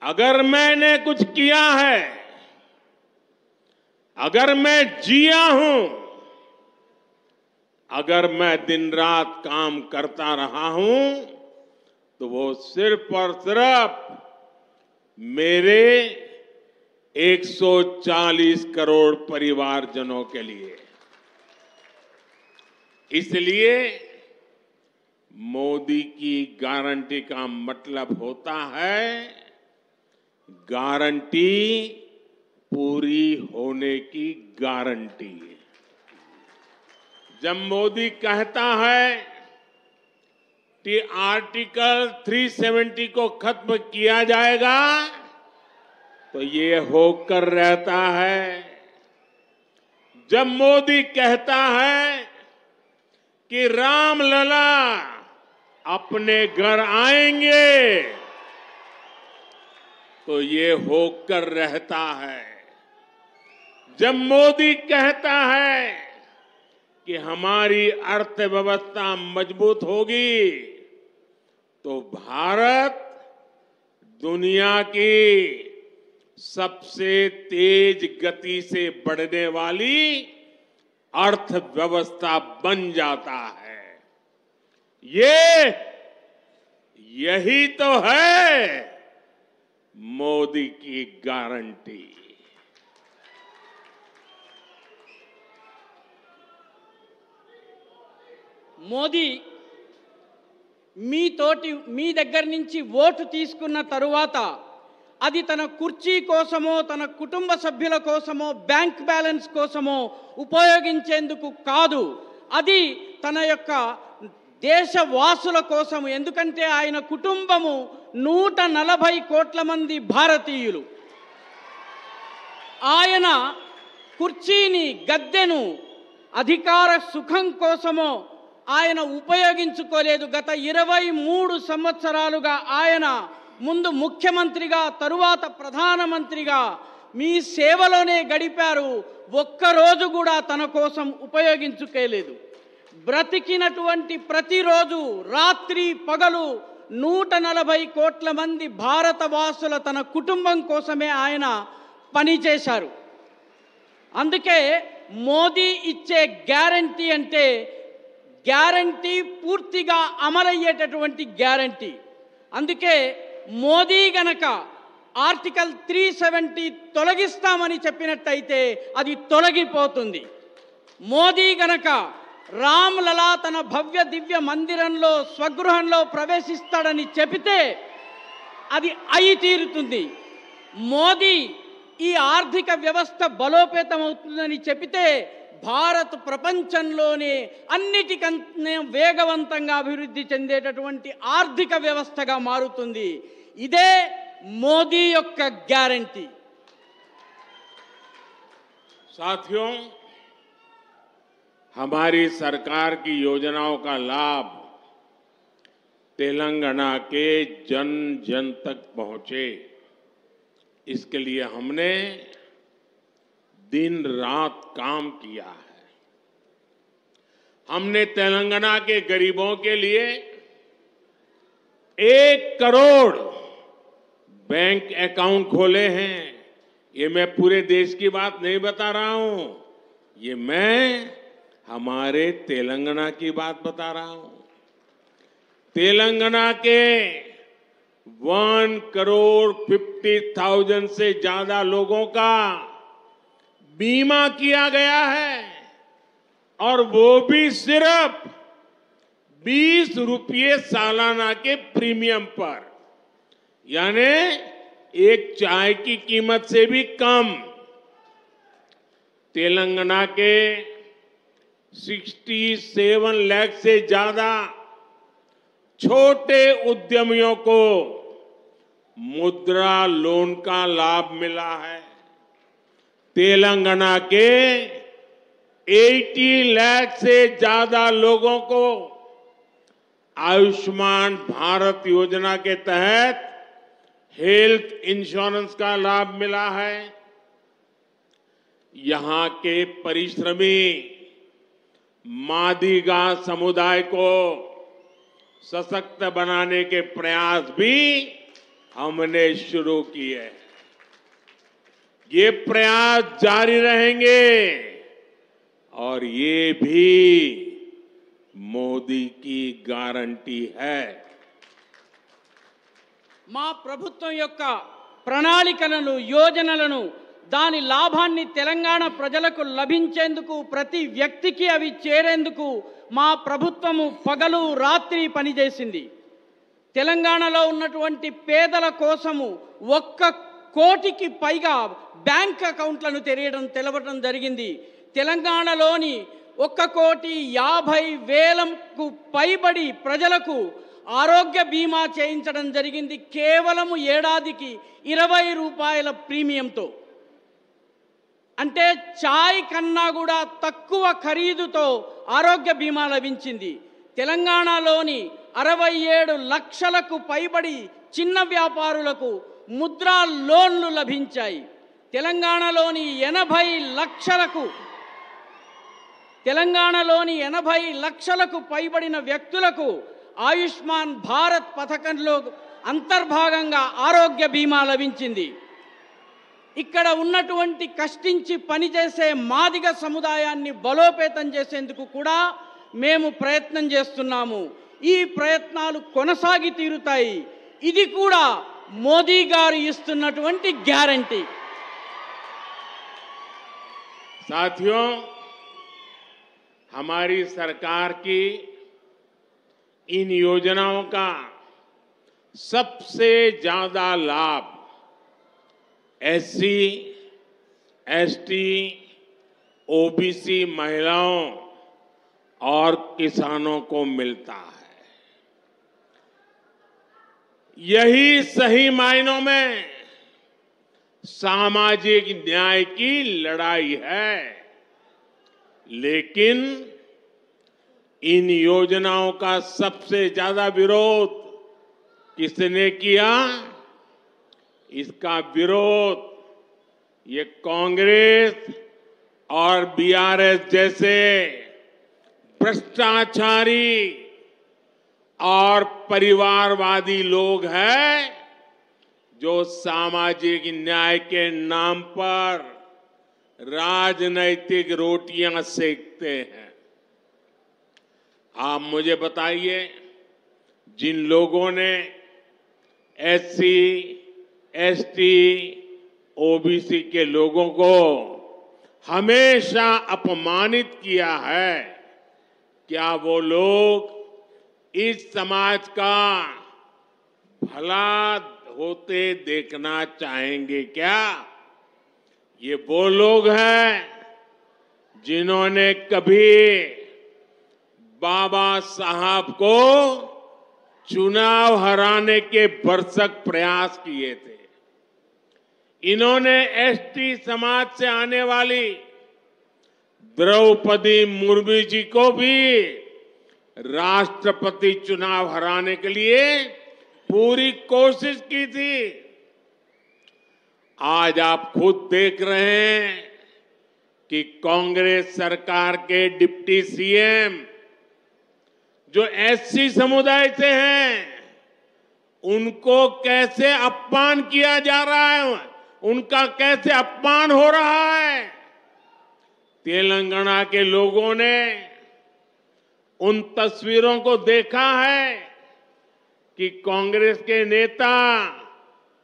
S4: अगर मैंने कुछ किया है, अगर मैं जिया हूं, अगर मैं दिन रात काम करता रहा हूं, तो वो सिर्फ और सिर्फ मेरे 140 करोड़ परिवारजनों के लिए। इसलिए मोदी की गारंटी का मतलब होता है गारंटी पूरी होने की गारंटी। जब मोदी कहता है कि आर्टिकल 370 को खत्म किया जाएगा तो ये होकर रहता है। जब मोदी कहता है कि रामलला अपने घर आएंगे तो ये होकर रहता है। जब मोदी कहता है कि हमारी अर्थव्यवस्था मजबूत होगी तो भारत दुनिया की सबसे तेज गति से बढ़ने वाली अर्थव्यवस्था बन जाता है। यही तो है मोदी की गारंटी।
S5: మోదీ మీ దగ్గర నుంచి ఓటు తీసుకున్న తరువాత అది తన కుర్చీ కోసమో తన కుటుంబ సభ్యుల కోసమో బ్యాంక్ బ్యాలెన్స్ కోసమో ఉపయోగించేందుకు కాదు, అది తన యొక్క దేశవాసుల కోసం. ఎందుకంటే ఆయన కుటుంబము 140 కోట్ల మంది భారతీయులు. ఆయన కుర్చీని గద్దెను అధికార సుఖం కోసమో ఆయన ఉపయోగించుకోలేదు. గత 23 సంవత్సరాలుగా ఆయన ముందు ముఖ్యమంత్రిగా తరువాత ప్రధానమంత్రిగా మీ సేవలోనే గడిపారు. ఒక్కరోజు కూడా తన కోసం ఉపయోగించుకోలేదు. బ్రతికినటువంటి ప్రతిరోజు రాత్రి పగలు 140 కోట్ల మంది భారతవాసుల తన కుటుంబం కోసమే ఆయన పనిచేశారు. అందుకే మోదీ ఇచ్చే గ్యారంటీ అంటే గ్యారంటీ పూర్తిగా అమలయ్యేటటువంటి గ్యారంటీ. అందుకే మోదీ గనక ఆర్టికల్ 370 తొలగిస్తామని చెప్పినట్టయితే అది తొలగిపోతుంది. మోదీ గనక రామ్లలా తన భవ్య దివ్య మందిరంలో స్వగృహంలో ప్రవేశిస్తాడని చెబితే అది అయి తీరుతుంది. మోదీ ఈ ఆర్థిక వ్యవస్థ బలోపేతమవుతుందని చెబితే భారత్ ప్రపంచంలోనే అన్నిటికన్నా వేగవంతంగా అభివృద్ధి చెందేటటువంటి ఆర్థిక వ్యవస్థగా మారుతుంది. ఇదే మోదీ యొక్క గ్యారంటీ.
S4: साथियों, हमारी सरकार की योजनाओं का लाभ तेलंगाना के जन जन तक पहुंचे, इसके लिए हमने दिन रात काम किया है। हमने तेलंगाना के गरीबों के लिए 1 करोड़ बैंक अकाउंट खोले हैं। ये मैं पूरे देश की बात नहीं बता रहा हूं, ये मैं हमारे तेलंगाना की बात बता रहा हूं। तेलंगाना के 1,50,00,000 से ज्यादा लोगों का बीमा किया गया है और वो भी सिर्फ 20 रुपये सालाना के प्रीमियम पर, यानी एक चाय की कीमत से भी कम। तेलंगाना के 67 लाख से ज्यादा छोटे उद्यमियों को मुद्रा लोन का लाभ मिला है। तेलंगाना के 80 लाख से ज्यादा लोगों को आयुष्मान भारत योजना के तहत हेल्थ इंश्योरेंस का लाभ मिला है। यहां के परिश्रमी मादिगा समुदाय को सशक्त बनाने के प्रयास भी हमने शुरू किए। ये प्रयास जारी रहेंगे और ये भी मोदी की गारंटी है।
S5: మా ప్రభుత్వం యొక్క ప్రణాళికలను యోజనలను దాని లాభాన్ని తెలంగాణ ప్రజలకు లభించేందుకు, ప్రతి వ్యక్తికి అవి చేరేందుకు మా ప్రభుత్వము పగలు రాత్రి పనిచేసింది. తెలంగాణలో ఉన్నటువంటి పేదల కోసము 1 కోటికి పైగా బ్యాంక్ అకౌంట్లను తెరవడం జరిగింది. తెలంగాణలోని 1,50,000కు పైబడి ప్రజలకు ఆరోగ్య బీమా చేయించడం జరిగింది. కేవలం ఏడాదికి 20 రూపాయల ప్రీమియంతో. అంటే చాయ్ కన్నా కూడా తక్కువ ఖరీదుతో ఆరోగ్య బీమా లభించింది. తెలంగాణలోని 67 లక్షలకు పైబడి చిన్న వ్యాపారులకు ముద్రా లోన్లు లభించాయి. తెలంగాణలోని 80 లక్షలకు పైబడిన వ్యక్తులకు ఆయుష్మాన్ భారత్ పథకంలో అంతర్భాగంగా ఆరోగ్య బీమా లభించింది. ఇక్కడ ఉన్నటువంటి కష్టించి పనిచేసే మాదిగ సముదాయాన్ని బలోపేతం చేసేందుకు కూడా మేము ప్రయత్నం చేస్తున్నాము. ఈ ప్రయత్నాలు కొనసాగి తీరుతాయి. ఇది కూడా మోదీ గారు ఇస్తున్నటువంటి గ్యారంటీ.
S4: साथियों, हमारी सरकार की इन योजनाओं का सबसे ज्यादा लाभ एससी, एसटी, ओबीसी महिलाओं और किसानों को मिलता है। यही सही मायनों में सामाजिक न्याय की लड़ाई है। लेकिन इन योजनाओं का सबसे ज्यादा विरोध किसने किया? इसका विरोध ये कांग्रेस और बीआरएस जैसे भ्रष्टाचारी और परिवारवादी लोग हैं, जो सामाजिक न्याय के नाम पर राजनैतिक रोटियां सेकते हैं। आप मुझे बताइए, जिन लोगों ने एससी, एसटी, ओबीसी के लोगों को हमेशा अपमानित किया है, क्या वो लोग इस समाज का भला होते देखना चाहेंगे क्या? ये वो लोग हैं जिन्होंने कभी बाबा साहब को चुनाव हराने के भरसक प्रयास किए थे। इन्होंने एसटी समाज से आने वाली द्रौपदी मुर्मू जी को भी राष्ट्रपति चुनाव हराने के लिए पूरी कोशिश की थी। आज आप खुद देख रहे हैं कि कांग्रेस सरकार के डिप्टी सीएम जो एससी समुदाय से हैं, उनको कैसे अपमान किया जा रहा है, उनका कैसे अपमान हो रहा है। तेलंगाना के लोगों ने उन तस्वीरों को देखा है कि कांग्रेस के नेता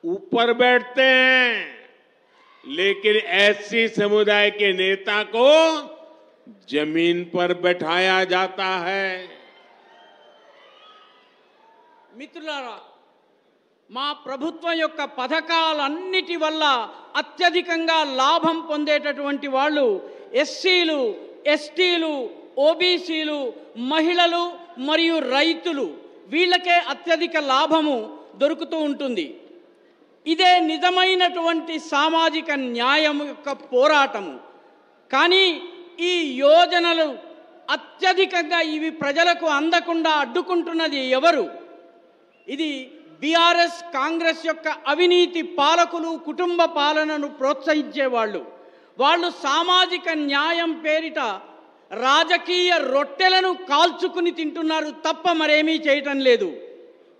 S4: ऊपर बैठते हैं, लेकिन एससी समुदाय के नेता को जमीन पर बैठाया जाता है।
S5: మిత్రులారా, మా ప్రభుత్వం యొక్క పథకాలన్నిటి వల్ల అత్యధికంగా లాభం పొందేటటువంటి వాళ్ళు ఎస్సీలు, ఎస్టీలు, ఓబీసీలు, మహిళలు మరియు రైతులు. వీళ్ళకే అత్యధిక లాభము దొరుకుతూ ఉంటుంది. ఇదే నిజమైనటువంటి సామాజిక న్యాయం యొక్క పోరాటము. కానీ ఈ యోజనలు అత్యధికంగా ఇవి ప్రజలకు అందకుండా అడ్డుకుంటున్నది ఎవరు? ఇది బీఆర్ఎస్ కాంగ్రెస్ యొక్క అవినీతి పాలకులు, కుటుంబ పాలనను ప్రోత్సహించేవాళ్ళు. వాళ్ళు సామాజిక న్యాయం పేరిట రాజకీయ రొట్టెలను కాల్చుకుని తింటున్నారు తప్ప మరేమీ చేయటం లేదు.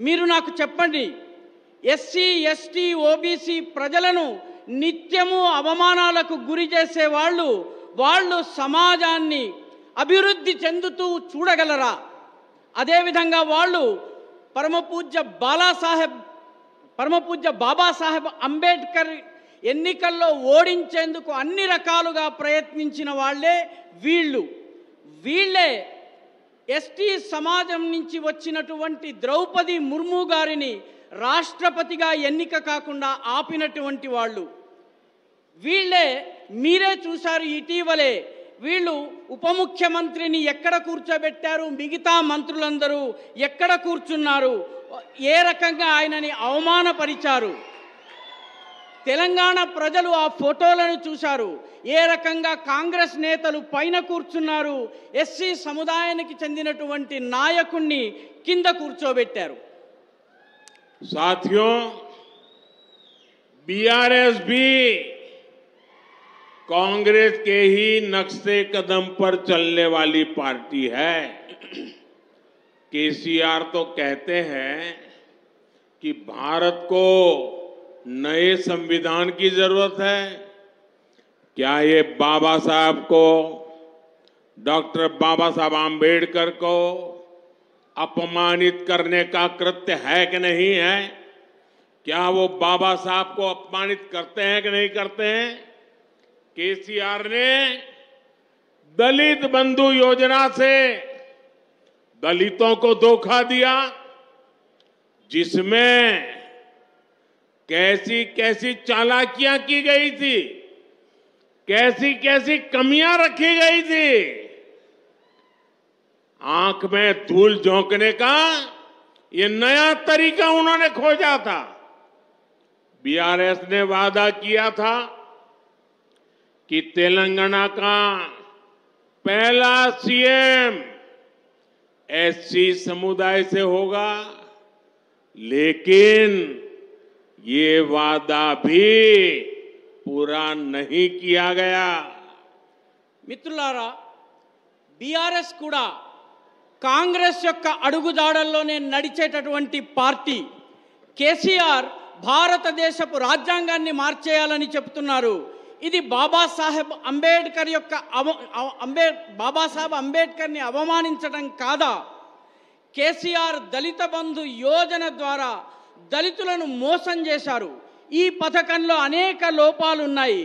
S5: మీరు నాకు చెప్పండి, ఎస్సీ, ఎస్టీ, ఓబీసీ ప్రజలను నిత్యము అవమానాలకు గురి చేసేవాళ్ళు వాళ్ళు సమాజాన్ని అభివృద్ధి చెందుతూ చూడగలరా? అదేవిధంగా వాళ్ళు పరమపూజ్య బాబాసాహెబ్ అంబేద్కర్ ఎన్నికల్లో ఓడించేందుకు అన్ని రకాలుగా ప్రయత్నించిన వాళ్ళే వీళ్ళే ఎస్టీ సమాజం నుంచి వచ్చినటువంటి ద్రౌపది ముర్ము గారిని రాష్ట్రపతిగా ఎన్నిక కాకుండా ఆపినటువంటి వాళ్ళు వీళ్ళే. మీరే చూశారు ఇటీవలే వీళ్ళు ఉప ముఖ్యమంత్రిని ఎక్కడ కూర్చోబెట్టారు, మిగతా మంత్రులందరూ ఎక్కడ కూర్చున్నారు, ఏ రకంగా ఆయనని అవమానపరిచారు. తెలంగాణ ప్రజలు ఆ ఫోటోలను చూశారు. ఏ రకంగా కాంగ్రెస్ నేతలు పైన కూర్చున్నారు, ఎస్సీ సముదాయానికి చెందినటువంటి నాయకుణ్ణి కింద కూర్చోబెట్టారు.
S4: साथियों, बीआरएस भी कांग्रेस के ही नक्शे कदम पर चलने वाली पार्टी है। केसीआर तो कहते हैं कि भारत को नए संविधान की जरूरत है। क्या ये बाबा साहब को, डॉक्टर बाबा साहब आम्बेडकर को अपमानित करने का कृत्य है कि नहीं है? क्या वो बाबा साहब को अपमानित करते हैं कि नहीं करते हैं? केसीआर ने दलित बंधु योजना से दलितों को धोखा दिया, जिसमें कैसी कैसी चालाकियां की गई थी, कैसी कैसी कमियां रखी गई थी। आंख में धूल झोंकने का ये नया तरीका उन्होंने खोजा था। बीआरएस ने वादा किया था कि तेलंगाना का पहला सीएम एससी समुदाय से होगा, लेकिन ये वादा भी पूरा नहीं किया गया।
S5: మిత్రులారా, బీఆర్ఎస్ కూడా కాంగ్రెస్ యొక్క అడుగుజాడల్లోనే నడిచేటటువంటి పార్టీ. కేసీఆర్ భారతదేశపు రాజ్యాంగాన్ని మార్చేయాలని చెప్తున్నారు. ఇది బాబాసాహెబ్ అంబేద్కర్ యొక్క బాబాసాహెబ్ అంబేద్కర్ని అవమానించడం కాదా? కేసీఆర్ దళిత బంధు యోజన ద్వారా దళితులను మోసం చేశారు. ఈ పథకంలో అనేక లోపాలు ఉన్నాయి.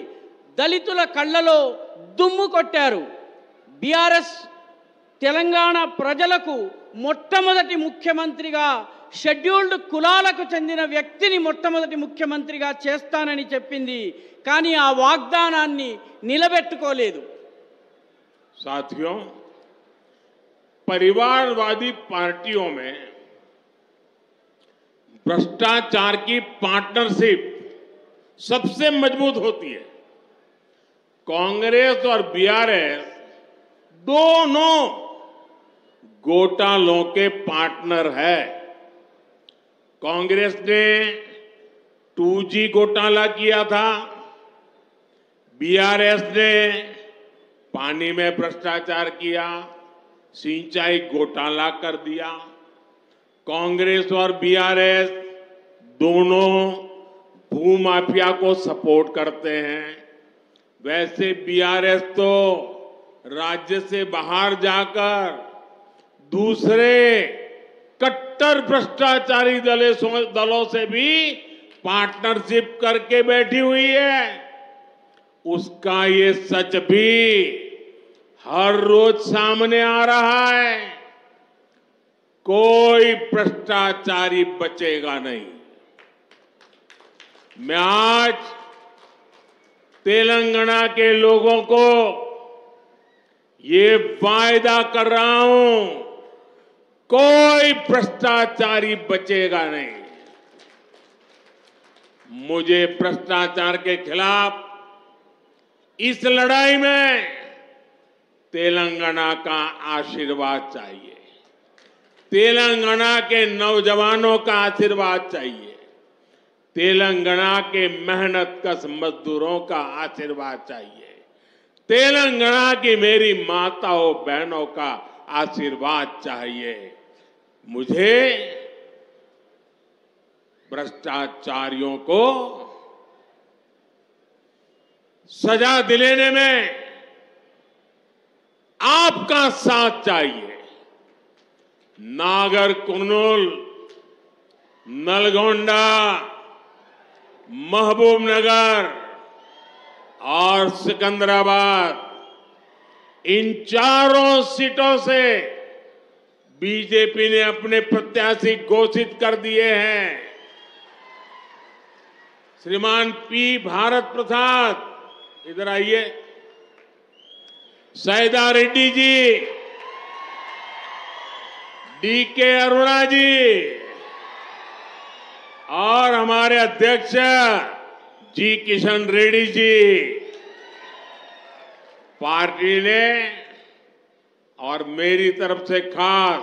S5: దళితుల కళ్ళలో దుమ్ము కొట్టారు. బీఆర్ఎస్ తెలంగాణ ప్రజలకు మొట్టమొదటి ముఖ్యమంత్రిగా షెడ్యూల్డ్ కులాలకు చెందిన వ్యక్తిని మొట్టమొదటి ముఖ్యమంత్రిగా చేస్తానని చెప్పింది. కానీ ఆ వాగ్దానాన్ని నిలబెట్టుకోలేదు.
S4: साथियों, परिवारवादी पार्टियों में भ्रष्टाचार की पार्टनरशिप सबसे मजबूत होती है। कांग्रेस और बीआरएस दोनों घोटालों के पार्टनर है। कांग्रेस ने 2G घोटाला किया था, बीआरएस ने पानी में भ्रष्टाचार किया, सिंचाई घोटाला कर दिया। कांग्रेस और बीआरएस दोनों भूमाफिया को सपोर्ट करते हैं। वैसे बीआरएस तो राज्य से बाहर जाकर दूसरे कट्टर भ्रष्टाचारी दलों से भी पार्टनरशिप करके बैठी हुई है। उसका ये सच भी हर रोज सामने आ रहा है। कोई भ्रष्टाचारी बचेगा नहीं। मैं आज तेलंगाना के लोगों को ये वायदा कर रहा हूं, कोई भ्रष्टाचारी बचेगा नहीं। मुझे भ्रष्टाचार के खिलाफ इस लड़ाई में तेलंगाना का आशीर्वाद चाहिए, तेलंगाना के नौजवानों का आशीर्वाद चाहिए, तेलंगाना के मेहनतकश मजदूरों का आशीर्वाद चाहिए, तेलंगाना की मेरी माताओं बहनों का आशीर्वाद चाहिए। मुझे भ्रष्टाचारियों को सजा दिलाने में आपका साथ चाहिए। नागर कुर्नूल, नलगोंडा, महबूबनगर, और सिकंदराबाद, इन चारों सीटों से बीजेपी ने अपने प्रत्याशी घोषित कर दिए हैं। श्रीमान पी भारत प्रसाद, इधर आइए। सैदा रेड्डी जी, डीके अरुणा जी और हमारे अध्यक्ष जी किशन रेड्डी जी, पार्टी ने और मेरी तरफ से खास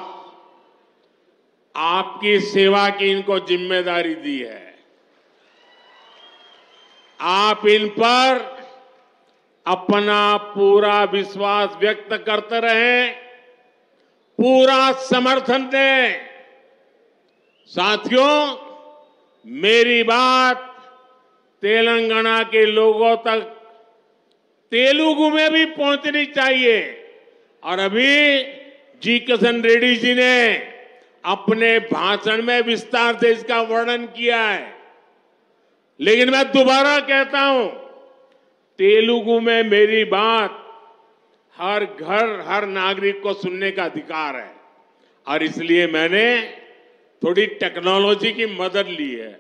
S4: आपकी सेवा की इनको जिम्मेदारी दी है। आप इन पर अपना पूरा विश्वास व्यक्त करते रहें, पूरा समर्थन दें। साथियों, मेरी बात तेलंगाना के लोगों तक तेलुगु में भी पहुंचनी चाहिए। और अभी जी किशन रेड्डी जी ने अपने भाषण में विस्तार से इसका वर्णन किया है, लेकिन मैं दोबारा कहता हूं, तेलुगु में मेरी बात हर घर, हर नागरिक को सुनने का अधिकार है। और इसलिए मैंने थोड़ी टेक्नोलॉजी की मदद ली है।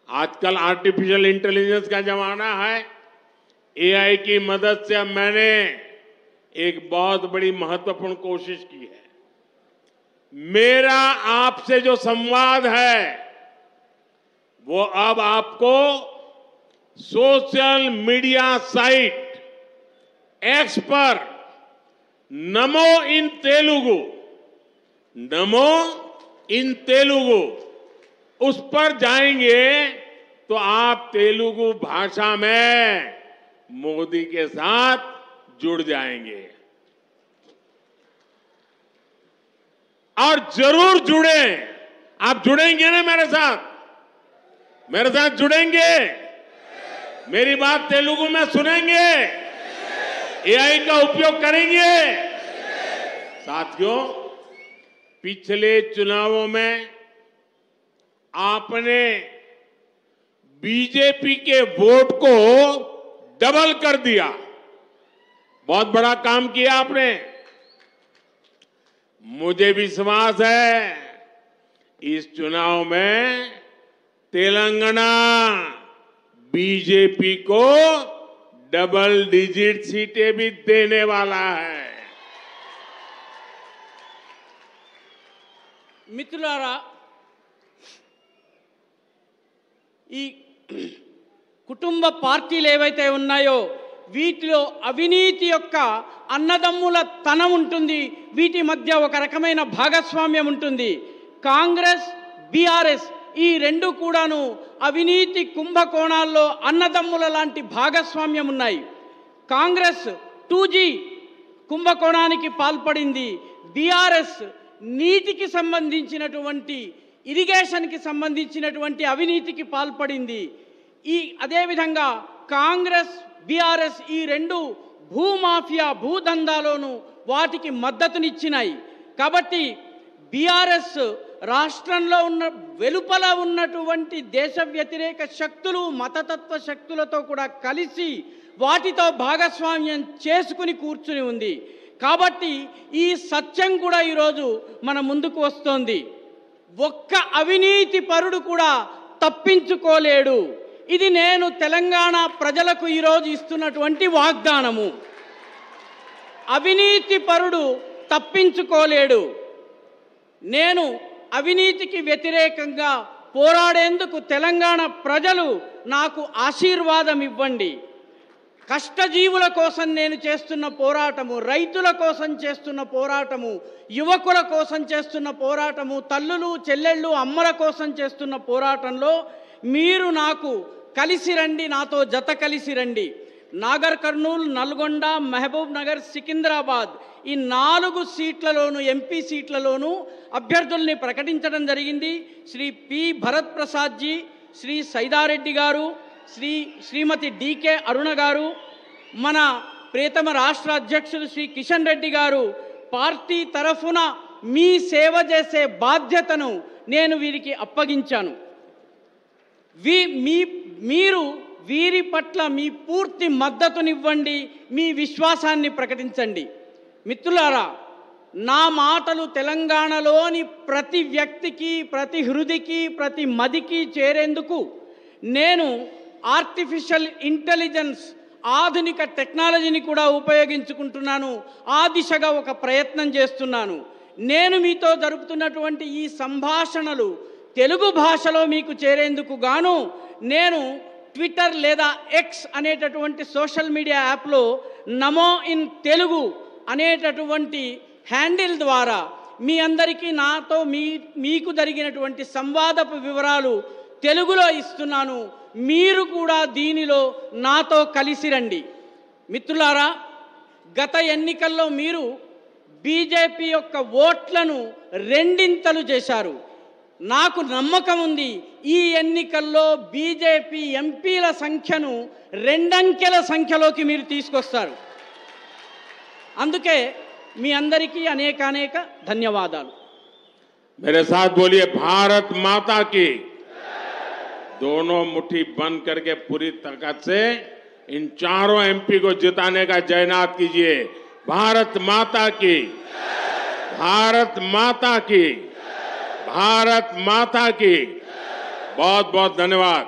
S4: आजकल आर्टिफिशियल इंटेलिजेंस का जमाना है। एआई की मदद से अब मैंने एक बहुत बड़ी महत्वपूर्ण कोशिश की है। मेरा आपसे जो संवाद है वो अब आपको सोशल मीडिया साइट एक्स पर नमो इन तेलुगु उस पर जाएंगे तो आप तेलुगु भाषा में मोदी के साथ जुड़ जाएंगे। और जरूर जुड़े। आप जुड़ेंगे ना मेरे साथ? मेरे साथ जुड़ेंगे? मेरी बात तेलुगु में सुनेंगे? एआई का उपयोग करेंगे? साथियों, पिछले चुनावों में आपने बीजेपी के वोट को डबल कर दिया। बहुत बड़ा काम किया आपने। मुझे विश्वास है इस चुनाव में तेलंगाना बीजेपी को डबल डिजिट सीटें भी देने वाला है।
S5: మిత్రులారా, ఈ కుటుంబ పార్టీలు ఏవైతే ఉన్నాయో వీటిలో అవినీతి యొక్క అన్నదమ్ముల తనం ఉంటుంది. వీటి మధ్య ఒక రకమైన భాగస్వామ్యం ఉంటుంది. కాంగ్రెస్, బీఆర్ఎస్ ఈ రెండు కూడాను అవినీతి కుంభకోణాల్లో అన్నదమ్ముల లాంటి భాగస్వామ్యం ఉన్నాయి. కాంగ్రెస్ 2G కుంభకోణానికి పాల్పడింది. బీఆర్ఎస్ నీటికి సంబంధించినటువంటి, ఇరిగేషన్కి సంబంధించినటువంటి అవినీతికి పాల్పడింది. అదేవిధంగా కాంగ్రెస్, బీఆర్ఎస్ ఈ రెండు భూమాఫియా, భూదందాలోను వాటికి మద్దతునిచ్చినాయి. కాబట్టి బీఆర్ఎస్ రాష్ట్రంలో ఉన్న వెలుపల ఉన్నటువంటి దేశ వ్యతిరేక శక్తులు, మతతత్వ శక్తులతో కూడా కలిసి వాటితో భాగస్వామ్యం చేసుకుని కూర్చుని ఉంది. కాబట్టి ఈ సత్యం కూడా ఈరోజు మన ముందుకు వస్తోంది. ఒక్క అవినీతి పరుడు కూడా తప్పించుకోలేడు. ఇది నేను తెలంగాణ ప్రజలకు ఈరోజు ఇస్తున్నటువంటి వాగ్దానము. అవినీతి పరుడు తప్పించుకోలేడు. నేను అవినీతికి వ్యతిరేకంగా పోరాడేందుకు తెలంగాణ ప్రజలు నాకు ఆశీర్వాదం ఇవ్వండి. కష్టజీవుల కోసం నేను చేస్తున్న పోరాటము, రైతుల కోసం చేస్తున్న పోరాటము, యువకుల కోసం చేస్తున్న పోరాటము, తల్లులు, చెల్లెళ్ళు, అమ్మల కోసం చేస్తున్న పోరాటంలో మీరు నాకు కలిసి రండి, నాతో జత కలిసి రండి. నాగర్ కర్నూల్, నల్గొండ, మహబూబ్ నగర్, సికింద్రాబాద్ ఈ 4 సీట్లలోనూ, ఎంపీ సీట్లలోనూ అభ్యర్థుల్ని ప్రకటించడం జరిగింది. శ్రీ పి భరత్ ప్రసాద్ జీ, శ్రీ సైదారెడ్డి గారు, శ్రీమతి డీకే అరుణ గారు, మన ప్రియతమ రాష్ట్ర అధ్యక్షులు శ్రీ కిషన్ రెడ్డి గారు పార్టీ తరఫున మీ సేవ చేసే బాధ్యతను నేను వీరికి అప్పగించాను. మీరు వీరి పట్ల మీ పూర్తి మద్దతునివ్వండి, మీ విశ్వాసాన్ని ప్రకటించండి. మిత్రులారా, నా మాటలు తెలంగాణలోని ప్రతి వ్యక్తికి, ప్రతి హృదికి, ప్రతి మదికి చేరేందుకు నేను ఆర్టిఫిషియల్ ఇంటెలిజెన్స్, ఆధునిక టెక్నాలజీని కూడా ఉపయోగించుకుంటున్నాను. ఆ దిశగా ఒక ప్రయత్నం చేస్తున్నాను. నేను మీతో జరుపుతున్నటువంటి ఈ సంభాషణలు తెలుగు భాషలో మీకు చేరేందుకు గాను నేను ట్విట్టర్ లేదా ఎక్స్ అనేటటువంటి సోషల్ మీడియా యాప్లో నమో ఇన్ తెలుగు అనేటటువంటి హ్యాండిల్ ద్వారా మీ అందరికీ నాతో మీకు జరిగినటువంటి సంవాదపు వివరాలు తెలుగులో ఇస్తున్నాను. మీరు కూడా దీనిలో నాతో కలిసి రండి. మిత్రులారా, గత ఎన్నికల్లో మీరు బీజేపీ యొక్క ఓట్లను రెండింతలు చేశారు. నాకు నమ్మకం ఉంది, ఈ ఎన్నికల్లో బీజేపీ ఎంపీల సంఖ్యను రెండంకెల సంఖ్యలోకి మీరు తీసుకొస్తారు. అందుకే మీ అందరికీ అనేక ధన్యవాదాలు.
S4: मेरे साथ बोलिए, भारत माता की। दोनों मुट्ठी बंद करके पूरी ताकत से इन चारों एमपी को जिताने का जयनाद कीजिए। भारत माता की, भारत माता की, भारत माता की। बहुत बहुत धन्यवाद।